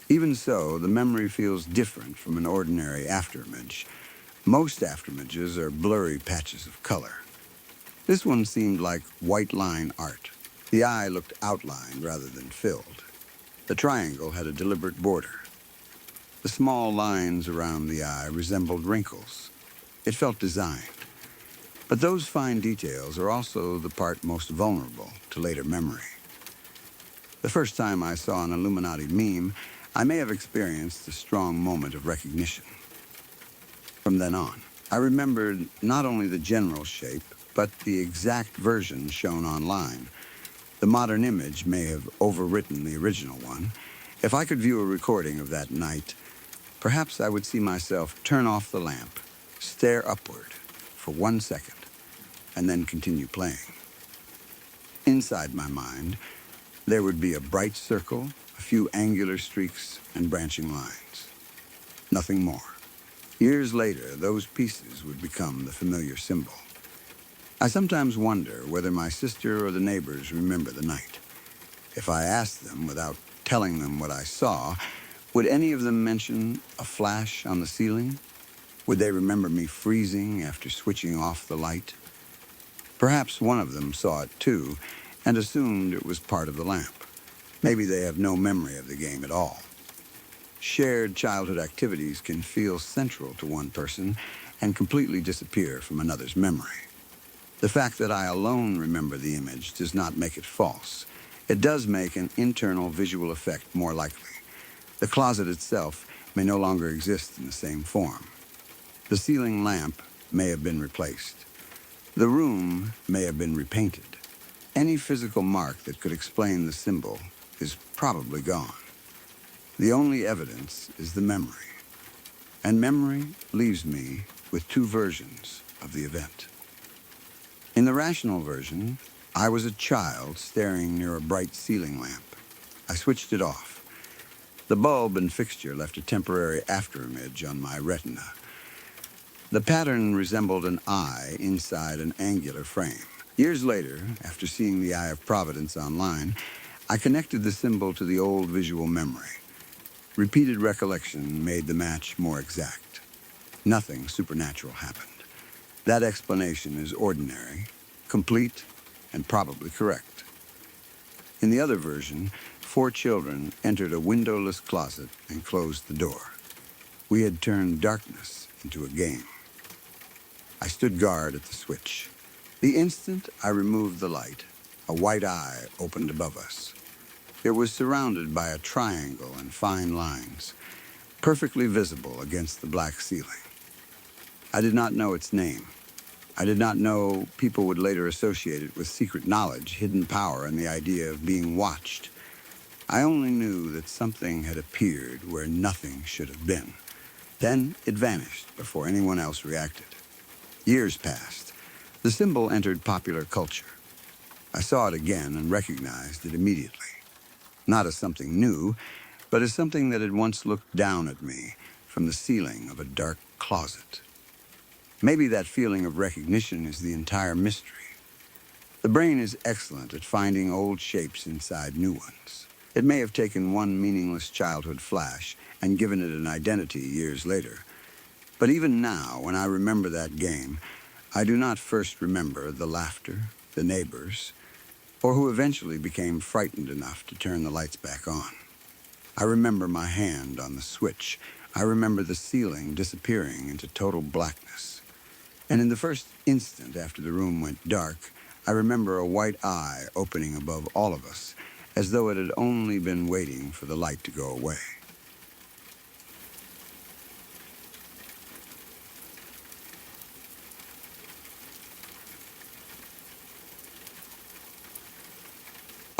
Even so, the memory feels different from an ordinary afterimage. Most afterimages are blurry patches of color. This one seemed like white line art. The eye looked outlined rather than filled. The triangle had a deliberate border. The small lines around the eye resembled wrinkles. It felt designed. But those fine details are also the part most vulnerable to later memory. The first time I saw an Illuminati meme, I may have experienced a strong moment of recognition. From then on, I remembered not only the general shape, but the exact version shown online. The modern image may have overwritten the original one. If I could view a recording of that night, perhaps I would see myself turn off the lamp, stare upward for 1 second, and then continue playing. Inside my mind, there would be a bright circle, a few angular streaks, and branching lines. Nothing more. Years later, those pieces would become the familiar symbol. I sometimes wonder whether my sister or the neighbors remember the night. If I asked them without telling them what I saw, would any of them mention a flash on the ceiling? Would they remember me freezing after switching off the light? Perhaps one of them saw it too and assumed it was part of the lamp. Maybe they have no memory of the game at all. Shared childhood activities can feel central to one person and completely disappear from another's memory. The fact that I alone remember the image does not make it false. It does make an internal visual effect more likely. The closet itself may no longer exist in the same form. The ceiling lamp may have been replaced. The room may have been repainted. Any physical mark that could explain the symbol is probably gone. The only evidence is the memory. And memory leaves me with two versions of the event. In the rational version, I was a child staring near a bright ceiling lamp. I switched it off. The bulb and fixture left a temporary afterimage on my retina. The pattern resembled an eye inside an angular frame. Years later, after seeing the Eye of Providence online, I connected the symbol to the old visual memory. Repeated recollection made the match more exact. Nothing supernatural happened. That explanation is ordinary, complete, and probably correct. In the other version, 4 children entered a windowless closet and closed the door. We had turned darkness into a game. I stood guard at the switch. The instant I removed the light, a white eye opened above us. It was surrounded by a triangle and fine lines, perfectly visible against the black ceiling. I did not know its name. I did not know people would later associate it with secret knowledge, hidden power, and the idea of being watched. I only knew that something had appeared where nothing should have been. Then it vanished before anyone else reacted. Years passed. The symbol entered popular culture. I saw it again and recognized it immediately. Not as something new, but as something that had once looked down at me from the ceiling of a dark closet. Maybe that feeling of recognition is the entire mystery. The brain is excellent at finding old shapes inside new ones. It may have taken one meaningless childhood flash and given it an identity years later. But even now, when I remember that game, I do not first remember the laughter, the neighbors, or who eventually became frightened enough to turn the lights back on. I remember my hand on the switch. I remember the ceiling disappearing into total blackness. And in the first instant after the room went dark, I remember a white eye opening above all of us, as though it had only been waiting for the light to go away.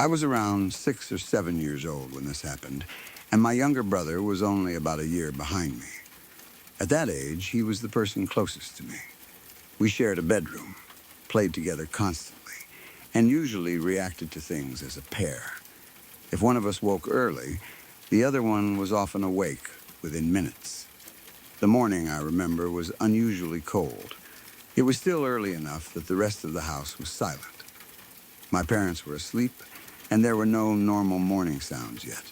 I was around 6 or 7 years old when this happened, and my younger brother was only about a year behind me. At that age, he was the person closest to me. We shared a bedroom, played together constantly, and usually reacted to things as a pair. If one of us woke early, the other one was often awake within minutes. The morning, I remember, was unusually cold. It was still early enough that the rest of the house was silent. My parents were asleep, and there were no normal morning sounds yet.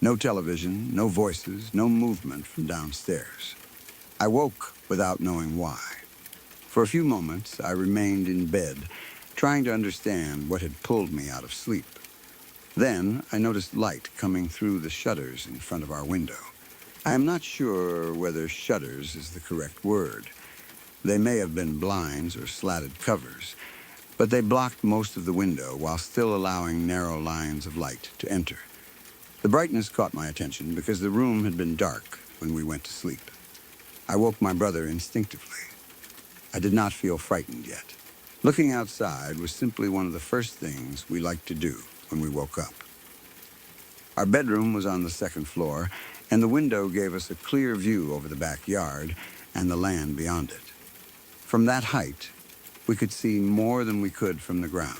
No television, no voices, no movement from downstairs. I woke without knowing why. For a few moments, I remained in bed, trying to understand what had pulled me out of sleep. Then, I noticed light coming through the shutters in front of our window. I am not sure whether shutters is the correct word. They may have been blinds or slatted covers, but they blocked most of the window while still allowing narrow lines of light to enter. The brightness caught my attention because the room had been dark when we went to sleep. I woke my brother instinctively. I did not feel frightened yet. Looking outside was simply one of the first things we liked to do when we woke up. Our bedroom was on the second floor, and the window gave us a clear view over the backyard and the land beyond it. From that height, we could see more than we could from the ground.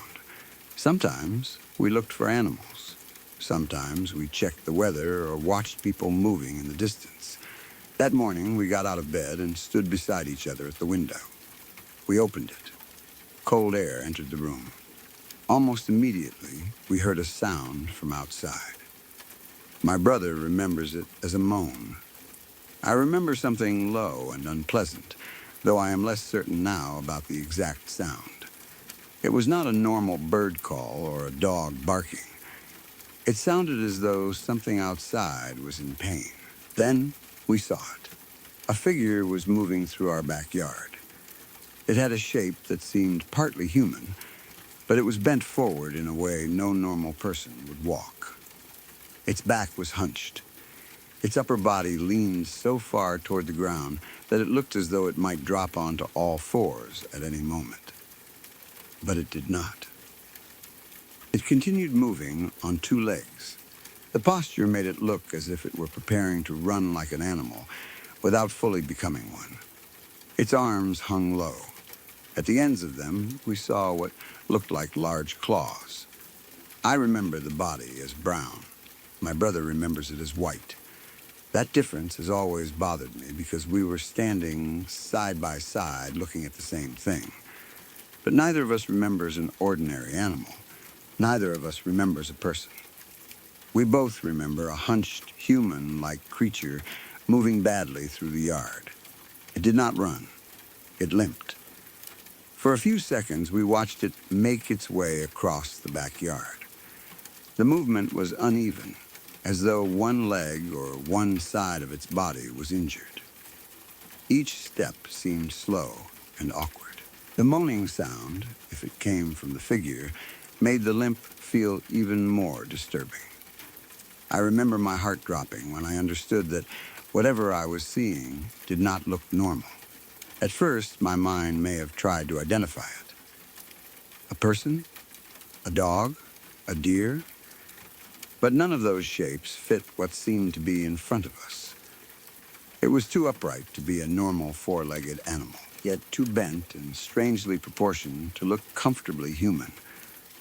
Sometimes we looked for animals. Sometimes we checked the weather or watched people moving in the distance. That morning, we got out of bed and stood beside each other at the window. We opened it. Cold air entered the room. Almost immediately, we heard a sound from outside. My brother remembers it as a moan. I remember something low and unpleasant, though I am less certain now about the exact sound. It was not a normal bird call or a dog barking. It sounded as though something outside was in pain. Then we saw it. A figure was moving through our backyard. It had a shape that seemed partly human, but it was bent forward in a way no normal person would walk. Its back was hunched. Its upper body leaned so far toward the ground that it looked as though it might drop onto all fours at any moment. But it did not. It continued moving on two legs. The posture made it look as if it were preparing to run like an animal without fully becoming one. Its arms hung low. At the ends of them, we saw what looked like large claws. I remember the body as brown. My brother remembers it as white. That difference has always bothered me because we were standing side by side looking at the same thing. But neither of us remembers an ordinary animal. Neither of us remembers a person. We both remember a hunched, human-like creature moving badly through the yard. It did not run. It limped. For a few seconds, we watched it make its way across the backyard. The movement was uneven, as though one leg or one side of its body was injured. Each step seemed slow and awkward. The moaning sound, if it came from the figure, made the limp feel even more disturbing. I remember my heart dropping when I understood that whatever I was seeing did not look normal. At first, my mind may have tried to identify it. A person? A dog? A deer? But none of those shapes fit what seemed to be in front of us. It was too upright to be a normal four-legged animal, yet too bent and strangely proportioned to look comfortably human.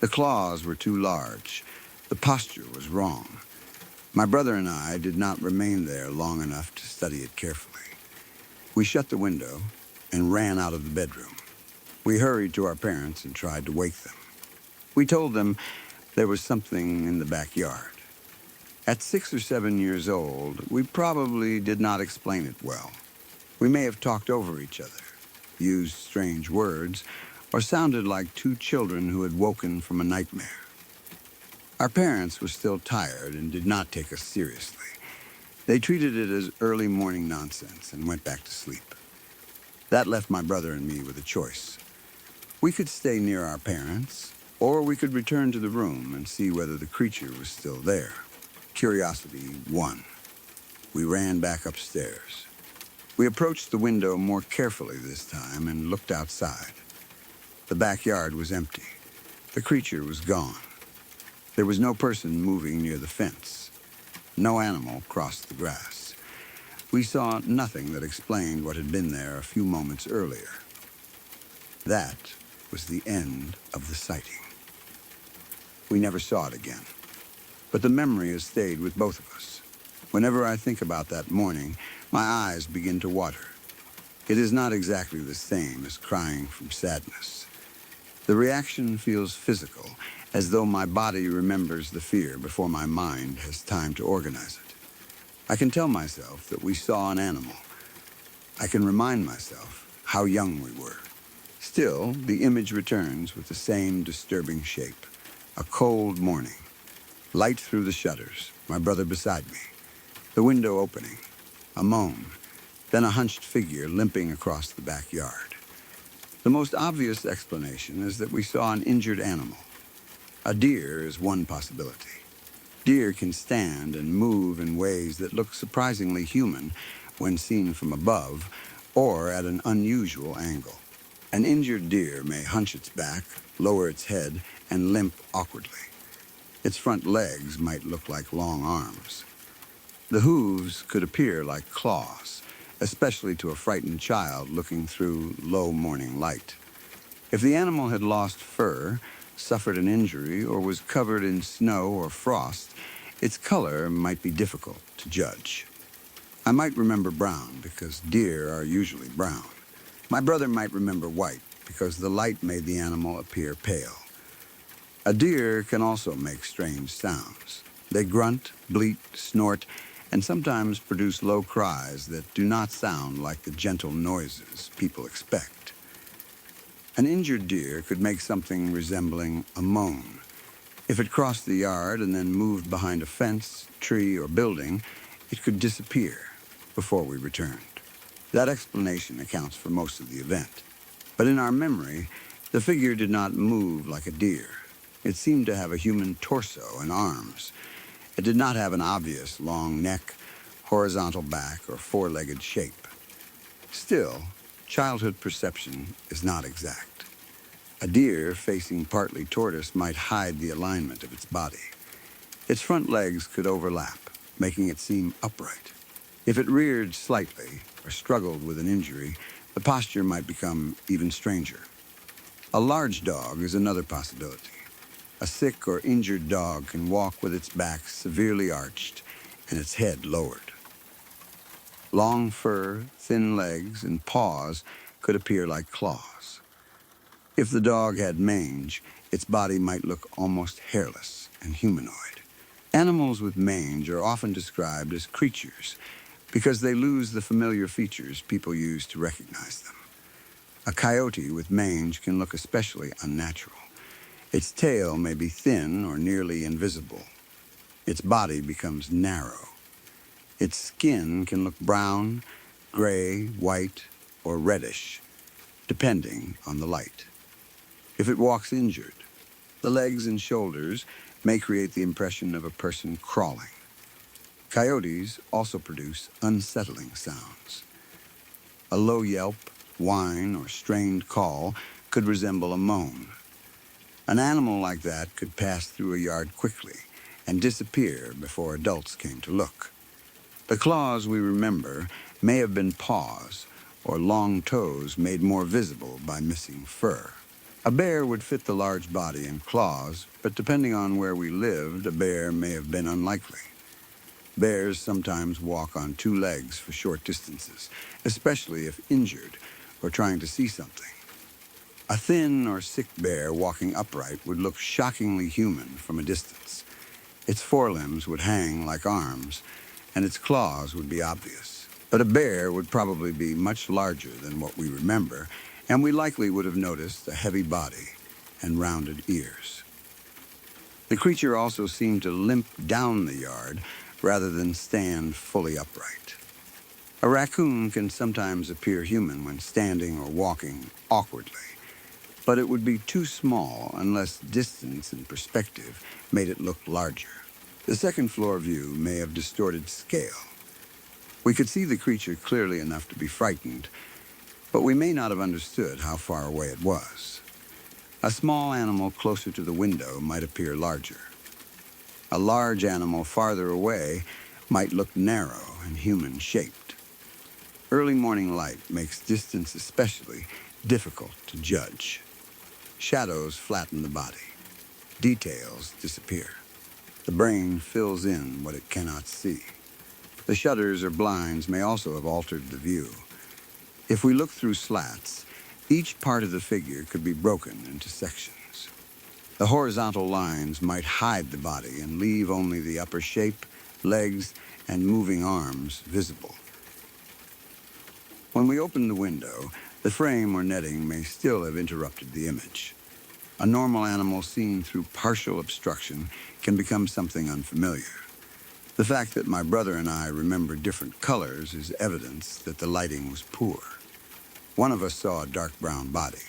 The claws were too large. The posture was wrong. My brother and I did not remain there long enough to study it carefully. We shut the window and ran out of the bedroom. We hurried to our parents and tried to wake them. We told them there was something in the backyard. At 6 or 7 years old, we probably did not explain it well. We may have talked over each other, used strange words, or sounded like two children who had woken from a nightmare. Our parents were still tired and did not take us seriously. They treated it as early morning nonsense and went back to sleep. That left my brother and me with a choice. We could stay near our parents, or we could return to the room and see whether the creature was still there. Curiosity won. We ran back upstairs. We approached the window more carefully this time and looked outside. The backyard was empty. The creature was gone. There was no person moving near the fence. No animal crossed the grass. We saw nothing that explained what had been there a few moments earlier. That was the end of the sighting. We never saw it again, but the memory has stayed with both of us. Whenever I think about that morning, my eyes begin to water. It is not exactly the same as crying from sadness. The reaction feels physical, as though my body remembers the fear before my mind has time to organize it. I can tell myself that we saw an animal. I can remind myself how young we were. Still, the image returns with the same disturbing shape. A cold morning. Light through the shutters, my brother beside me. The window opening. A moan. Then a hunched figure limping across the backyard. The most obvious explanation is that we saw an injured animal. A deer is one possibility. Deer can stand and move in ways that look surprisingly human when seen from above or at an unusual angle. An injured deer may hunch its back, lower its head, and limp awkwardly. Its front legs might look like long arms. The hooves could appear like claws, especially to a frightened child looking through low morning light. If the animal had lost fur, suffered an injury, or was covered in snow or frost, its color might be difficult to judge. I might remember brown because deer are usually brown. My brother might remember white because the light made the animal appear pale. A deer can also make strange sounds. They grunt, bleat, snort, and sometimes produce low cries that do not sound like the gentle noises people expect. An injured deer could make something resembling a moan. If it crossed the yard and then moved behind a fence, tree, or building, it could disappear before we returned. That explanation accounts for most of the event. But in our memory, the figure did not move like a deer. It seemed to have a human torso and arms. It did not have an obvious long neck, horizontal back, or four-legged shape. Still, childhood perception is not exact. A deer facing partly toward us might hide the alignment of its body. Its front legs could overlap, making it seem upright. If it reared slightly or struggled with an injury, the posture might become even stranger. A large dog is another possibility. A sick or injured dog can walk with its back severely arched and its head lowered. Long fur, thin legs, and paws could appear like claws. If the dog had mange, its body might look almost hairless and humanoid. Animals with mange are often described as creatures because they lose the familiar features people use to recognize them. A coyote with mange can look especially unnatural. Its tail may be thin or nearly invisible. Its body becomes narrow. Its skin can look brown, gray, white, or reddish, depending on the light. If it walks injured, the legs and shoulders may create the impression of a person crawling. Coyotes also produce unsettling sounds. A low yelp, whine, or strained call could resemble a moan. An animal like that could pass through a yard quickly and disappear before adults came to look. The claws we remember may have been paws or long toes made more visible by missing fur. A bear would fit the large body and claws, but depending on where we lived, a bear may have been unlikely. Bears sometimes walk on two legs for short distances, especially if injured or trying to see something. A thin or sick bear walking upright would look shockingly human from a distance. Its forelimbs would hang like arms, and its claws would be obvious. But a bear would probably be much larger than what we remember, and we likely would have noticed a heavy body and rounded ears. The creature also seemed to limp down the yard rather than stand fully upright. A raccoon can sometimes appear human when standing or walking awkwardly, but it would be too small unless distance and perspective made it look larger. The second floor view may have distorted scale. We could see the creature clearly enough to be frightened, but we may not have understood how far away it was. A small animal closer to the window might appear larger. A large animal farther away might look narrow and human-shaped. Early morning light makes distance especially difficult to judge. Shadows flatten the body. Details disappear. The brain fills in what it cannot see. The shutters or blinds may also have altered the view. If we look through slats, each part of the figure could be broken into sections. The horizontal lines might hide the body and leave only the upper shape, legs, and moving arms visible. When we open the window, the frame or netting may still have interrupted the image. A normal animal seen through partial obstruction can become something unfamiliar. The fact that my brother and I remember different colors is evidence that the lighting was poor. One of us saw a dark brown body.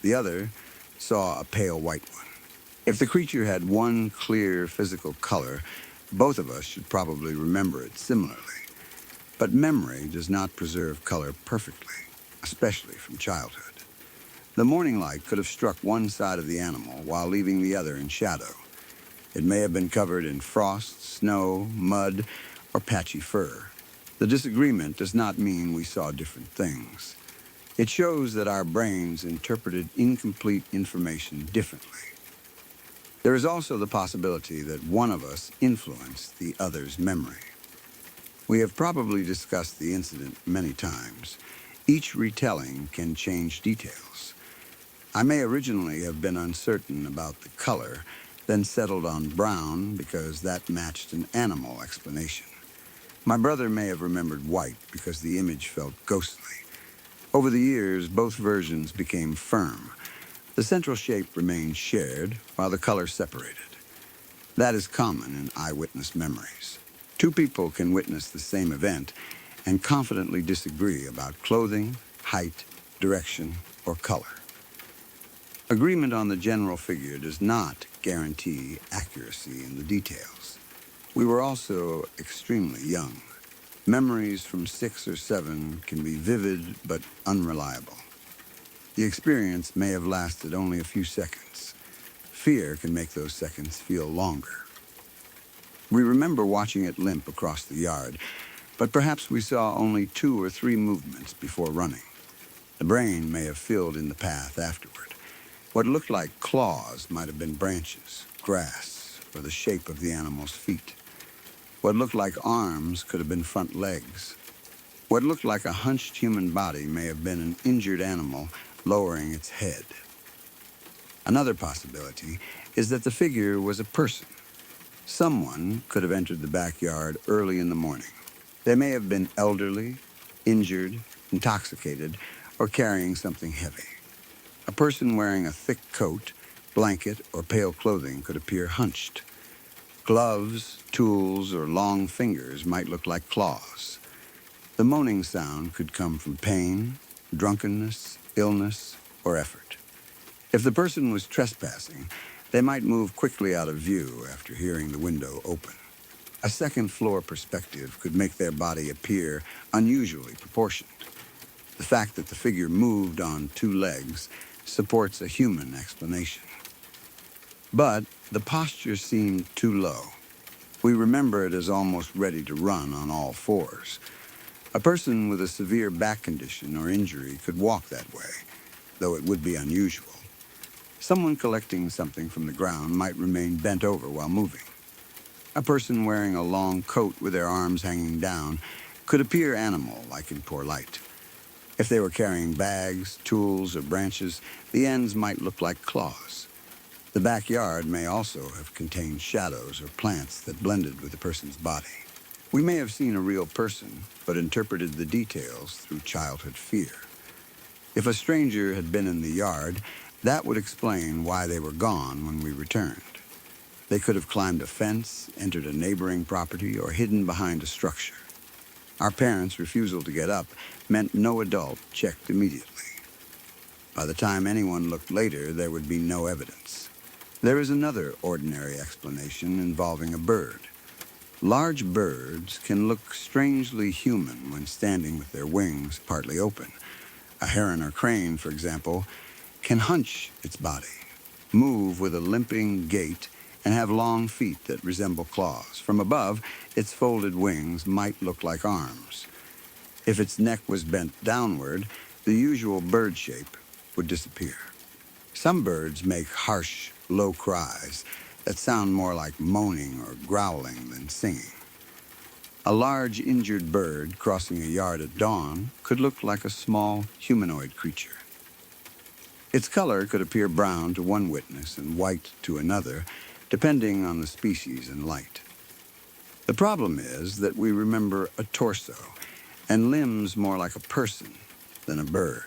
The other saw a pale white one. If the creature had one clear physical color, both of us should probably remember it similarly. But memory does not preserve color perfectly, especially from childhood. The morning light could have struck one side of the animal while leaving the other in shadow. It may have been covered in frost, snow, mud, or patchy fur. The disagreement does not mean we saw different things. It shows that our brains interpreted incomplete information differently. There is also the possibility that one of us influenced the other's memory. We have probably discussed the incident many times. Each retelling can change details. I may originally have been uncertain about the color, then settled on brown because that matched an animal explanation. My brother may have remembered white because the image felt ghostly. Over the years, both versions became firm. The central shape remained shared, while the color separated. That is common in eyewitness memories. Two people can witness the same event and confidently disagree about clothing, height, direction, or color. Agreement on the general figure does not guarantee accuracy in the details. We were also extremely young. Memories from 6 or 7 can be vivid but unreliable. The experience may have lasted only a few seconds. Fear can make those seconds feel longer. We remember watching it limp across the yard, but perhaps we saw only 2 or 3 movements before running. The brain may have filled in the path afterward. What looked like claws might have been branches, grass, or the shape of the animal's feet. What looked like arms could have been front legs. What looked like a hunched human body may have been an injured animal lowering its head. Another possibility is that the figure was a person. Someone could have entered the backyard early in the morning. They may have been elderly, injured, intoxicated, or carrying something heavy. A person wearing a thick coat, blanket, or pale clothing could appear hunched. Gloves, tools, or long fingers might look like claws. The moaning sound could come from pain, drunkenness, illness, or effort. If the person was trespassing, they might move quickly out of view after hearing the window open. A second-floor perspective could make their body appear unusually proportioned. The fact that the figure moved on 2 legs supports a human explanation. But the posture seemed too low. We remember it as almost ready to run on all 4s. A person with a severe back condition or injury could walk that way, though it would be unusual. Someone collecting something from the ground might remain bent over while moving. A person wearing a long coat with their arms hanging down could appear animal-like in poor light. If they were carrying bags, tools, or branches, the ends might look like claws. The backyard may also have contained shadows or plants that blended with the person's body. We may have seen a real person, but interpreted the details through childhood fear. If a stranger had been in the yard, that would explain why they were gone when we returned. They could have climbed a fence, entered a neighboring property, or hidden behind a structure. Our parents' refusal to get up meant no adult checked immediately. By the time anyone looked later, there would be no evidence. There is another ordinary explanation involving a bird. Large birds can look strangely human when standing with their wings partly open. A heron or crane, for example, can hunch its body, move with a limping gait, and have long feet that resemble claws. From above, its folded wings might look like arms. If its neck was bent downward, the usual bird shape would disappear. Some birds make harsh, low cries that sound more like moaning or growling than singing. A large injured bird crossing a yard at dawn could look like a small humanoid creature. Its color could appear brown to one witness and white to another, depending on the species and light. The problem is that we remember a torso and limbs more like a person than a bird.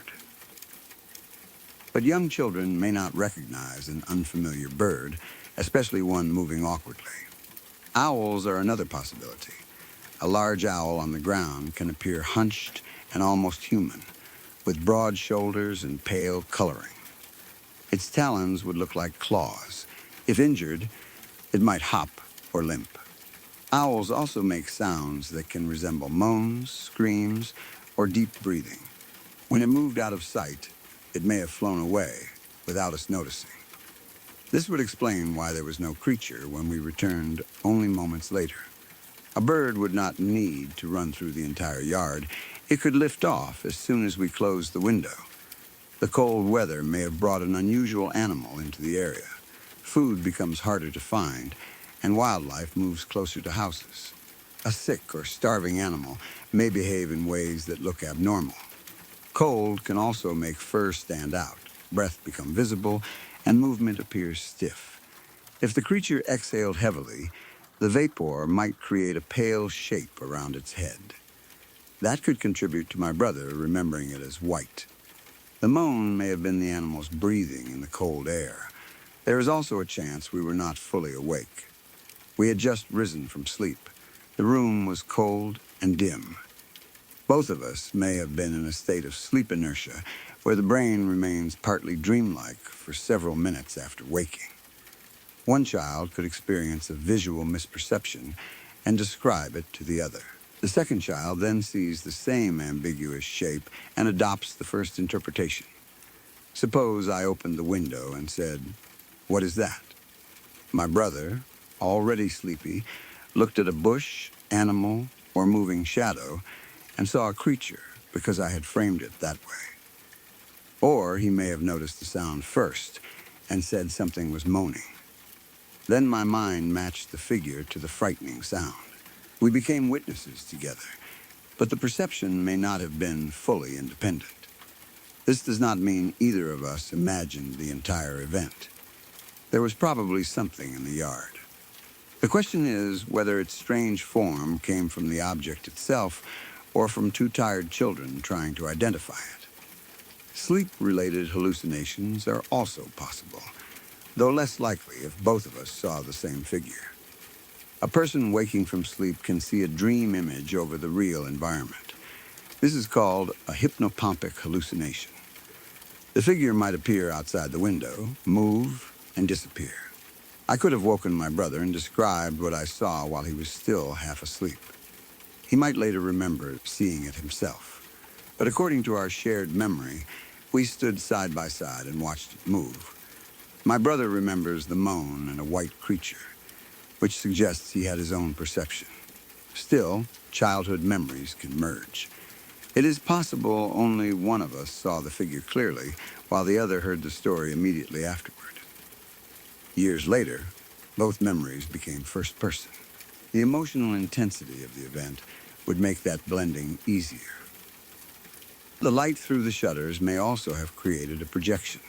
But young children may not recognize an unfamiliar bird, especially one moving awkwardly. Owls are another possibility. A large owl on the ground can appear hunched and almost human, with broad shoulders and pale coloring. Its talons would look like claws. If injured, it might hop or limp. Owls also make sounds that can resemble moans, screams, or deep breathing. When it moved out of sight, it may have flown away without us noticing. This would explain why there was no creature when we returned only moments later. A bird would not need to run through the entire yard. It could lift off as soon as we closed the window. The cold weather may have brought an unusual animal into the area. Food becomes harder to find, and wildlife moves closer to houses. A sick or starving animal may behave in ways that look abnormal. Cold can also make fur stand out, breath become visible, and movement appears stiff. If the creature exhaled heavily, the vapor might create a pale shape around its head. That could contribute to my brother remembering it as white. The moan may have been the animal's breathing in the cold air. There is also a chance we were not fully awake. We had just risen from sleep. The room was cold and dim. Both of us may have been in a state of sleep inertia, where the brain remains partly dreamlike for several minutes after waking. One child could experience a visual misperception and describe it to the other. The second child then sees the same ambiguous shape and adopts the first interpretation. Suppose I opened the window and said, "What is that?" My brother, already sleepy, looked at a bush, animal, or moving shadow and saw a creature because I had framed it that way. Or he may have noticed the sound first and said something was moaning. Then my mind matched the figure to the frightening sound. We became witnesses together, but the perception may not have been fully independent. This does not mean either of us imagined the entire event. There was probably something in the yard. The question is whether its strange form came from the object itself or from two tired children trying to identify it. Sleep-related hallucinations are also possible, though less likely if both of us saw the same figure. A person waking from sleep can see a dream image over the real environment. This is called a hypnopompic hallucination. The figure might appear outside the window, move, and disappear. I could have woken my brother and described what I saw while he was still half asleep. He might later remember seeing it himself. But according to our shared memory, we stood side by side and watched it move. My brother remembers the moan and a white creature, which suggests he had his own perception. Still, childhood memories can merge. It is possible only one of us saw the figure clearly, while the other heard the story immediately afterward. Years later, both memories became first person. The emotional intensity of the event would make that blending easier. The light through the shutters may also have created a projection.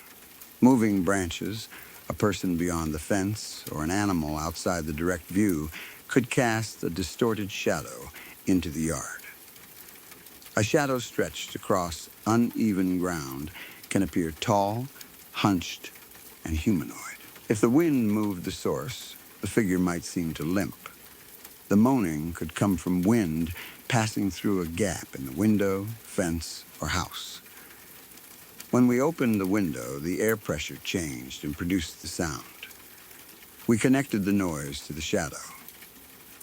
Moving branches, a person beyond the fence, or an animal outside the direct view could cast a distorted shadow into the yard. A shadow stretched across uneven ground can appear tall, hunched, and humanoid. If the wind moved the source, the figure might seem to limp. The moaning could come from wind passing through a gap in the window, fence, or house. When we opened the window, the air pressure changed and produced the sound. We connected the noise to the shadow.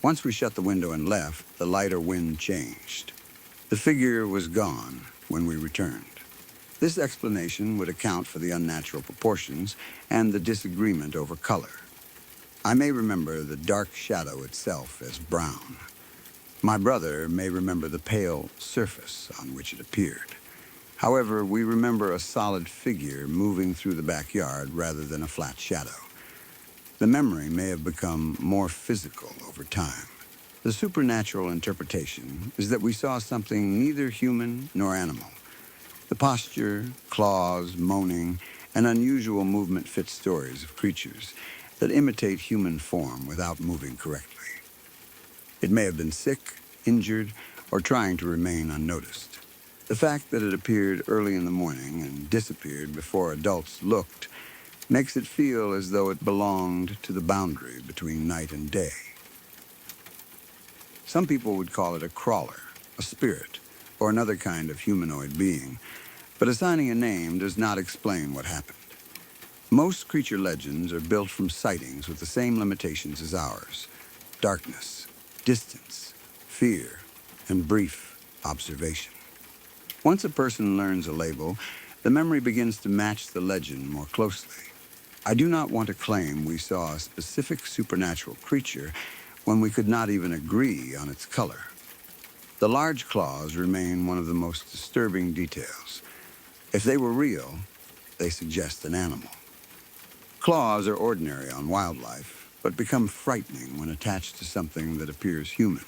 Once we shut the window and left, the light or wind changed. The figure was gone when we returned. This explanation would account for the unnatural proportions and the disagreement over color. I may remember the dark shadow itself as brown. My brother may remember the pale surface on which it appeared. However, we remember a solid figure moving through the backyard rather than a flat shadow. The memory may have become more physical over time. The supernatural interpretation is that we saw something neither human nor animal. The posture, claws, moaning, and unusual movement fit stories of creatures that imitate human form without moving correctly. It may have been sick, injured, or trying to remain unnoticed. The fact that it appeared early in the morning and disappeared before adults looked makes it feel as though it belonged to the boundary between night and day. Some people would call it a crawler, a spirit, or another kind of humanoid being, but assigning a name does not explain what happened. Most creature legends are built from sightings with the same limitations as ours: darkness, distance, fear, and brief observation. Once a person learns a label, the memory begins to match the legend more closely. I do not want to claim we saw a specific supernatural creature when we could not even agree on its color. The large claws remain one of the most disturbing details. If they were real, they suggest an animal. Claws are ordinary on wildlife, but become frightening when attached to something that appears human.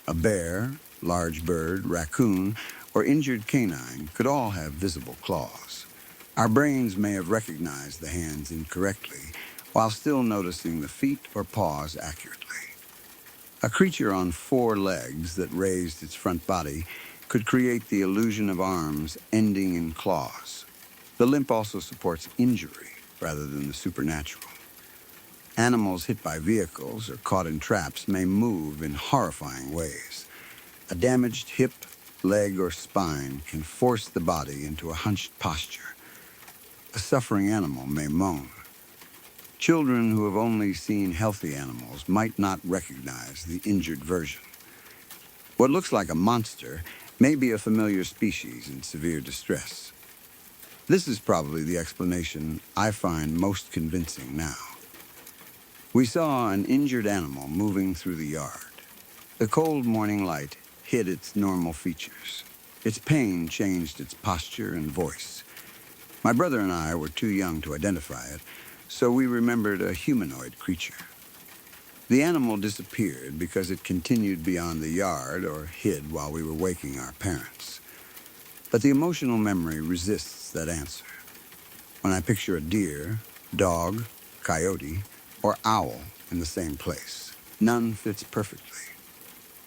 A bear, large bird, raccoon, or injured canine could all have visible claws. Our brains may have recognized the hands incorrectly, while still noticing the feet or paws accurately. A creature on 4 legs that raised its front body could create the illusion of arms ending in claws. The limp also supports injury rather than the supernatural. Animals hit by vehicles or caught in traps may move in horrifying ways. A damaged hip, leg, or spine can force the body into a hunched posture. A suffering animal may moan. Children who have only seen healthy animals might not recognize the injured version. What looks like a monster may be a familiar species in severe distress. This is probably the explanation I find most convincing now. We saw an injured animal moving through the yard. The cold morning light hid its normal features. Its pain changed its posture and voice. My brother and I were too young to identify it, so we remembered a humanoid creature. The animal disappeared because it continued beyond the yard or hid while we were waking our parents. But the emotional memory resists that answer. When I picture a deer, dog, coyote, or owl in the same place, none fits perfectly.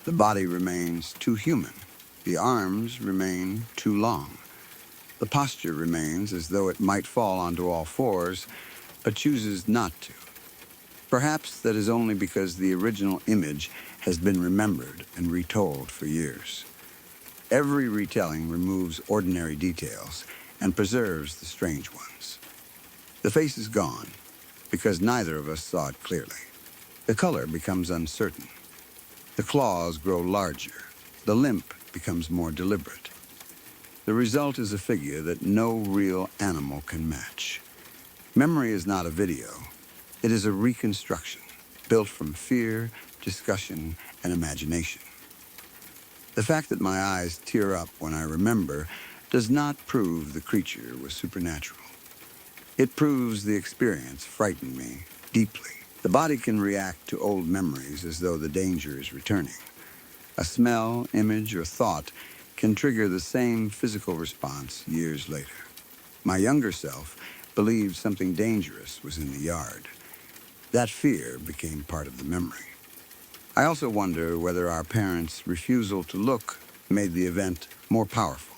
The body remains too human. The arms remain too long. The posture remains as though it might fall onto all fours, but chooses not to. Perhaps that is only because the original image has been remembered and retold for years. Every retelling removes ordinary details and preserves the strange ones. The face is gone because neither of us saw it clearly. The color becomes uncertain. The claws grow larger. The limp becomes more deliberate. The result is a figure that no real animal can match. Memory is not a video. It is a reconstruction built from fear, discussion, and imagination. The fact that my eyes tear up when I remember does not prove the creature was supernatural. It proves the experience frightened me deeply. The body can react to old memories as though the danger is returning. A smell, image, or thought can trigger the same physical response years later. My younger self believed something dangerous was in the yard. That fear became part of the memory. I also wonder whether our parents' refusal to look made the event more powerful.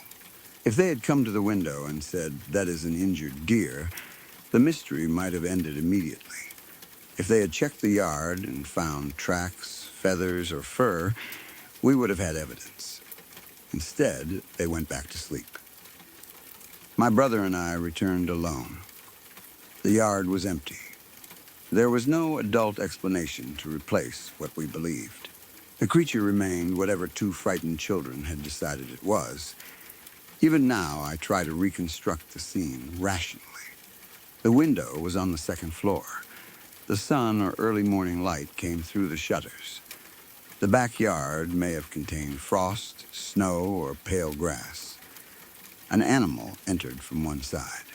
If they had come to the window and said, "That is an injured deer," the mystery might have ended immediately. If they had checked the yard and found tracks, feathers, or fur, we would have had evidence. Instead, they went back to sleep. My brother and I returned alone. The yard was empty. There was no adult explanation to replace what we believed. The creature remained whatever 2 frightened children had decided it was. Even now, I try to reconstruct the scene rationally. The window was on the 2nd floor. The sun or early morning light came through the shutters. The backyard may have contained frost, snow, or pale grass. An animal entered from one side.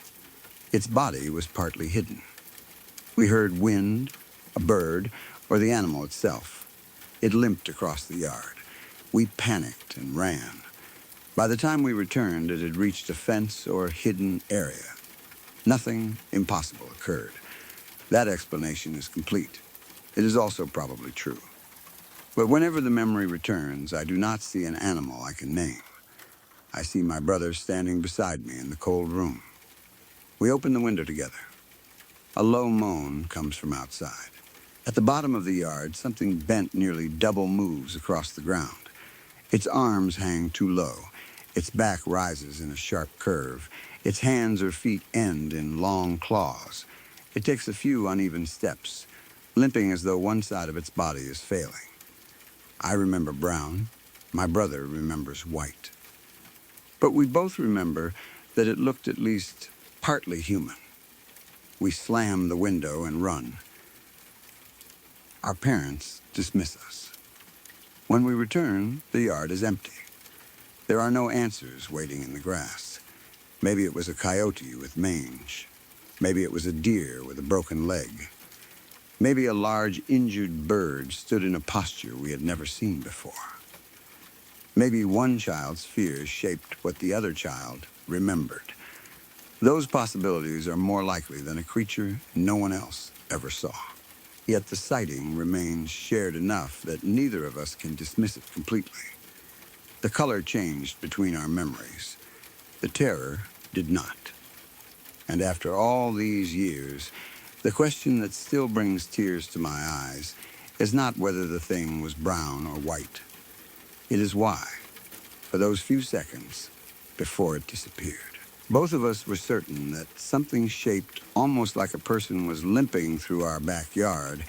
Its body was partly hidden. We heard wind, a bird, or the animal itself. It limped across the yard. We panicked and ran. By the time we returned, it had reached a fence or hidden area. Nothing impossible occurred. That explanation is complete. It is also probably true. But whenever the memory returns, I do not see an animal I can name. I see my brother standing beside me in the cold room. We open the window together. A low moan comes from outside. At the bottom of the yard, something bent nearly double moves across the ground. Its arms hang too low. Its back rises in a sharp curve. Its hands or feet end in long claws. It takes a few uneven steps, limping as though one side of its body is failing. I remember brown. My brother remembers white. But we both remember that it looked at least partly human. We slam the window and run. Our parents dismiss us. When we return, the yard is empty. There are no answers waiting in the grass. Maybe it was a coyote with mange. Maybe it was a deer with a broken leg. Maybe a large injured bird stood in a posture we had never seen before. Maybe one child's fears shaped what the other child remembered. Those possibilities are more likely than a creature no one else ever saw. Yet the sighting remains shared enough that neither of us can dismiss it completely. The color changed between our memories. The terror did not. And after all these years, the question that still brings tears to my eyes is not whether the thing was brown or white. It is why, for those few seconds before it disappeared. Both of us were certain that something shaped almost like a person was limping through our backyard,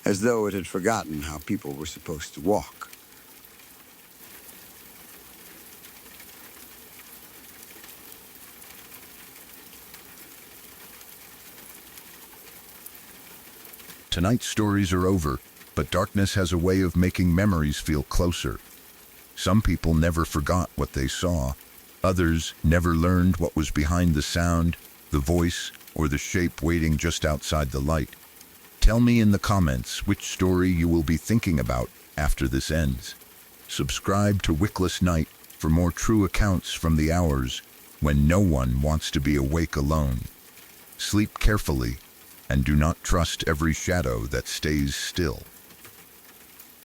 as though it had forgotten how people were supposed to walk. Tonight's stories are over, but darkness has a way of making memories feel closer. Some people never forgot what they saw. Others never learned what was behind the sound, the voice, or the shape waiting just outside the light. Tell me in the comments which story you will be thinking about after this ends. Subscribe to Wickless Night for more true accounts from the hours when no one wants to be awake alone. Sleep carefully, and do not trust every shadow that stays still.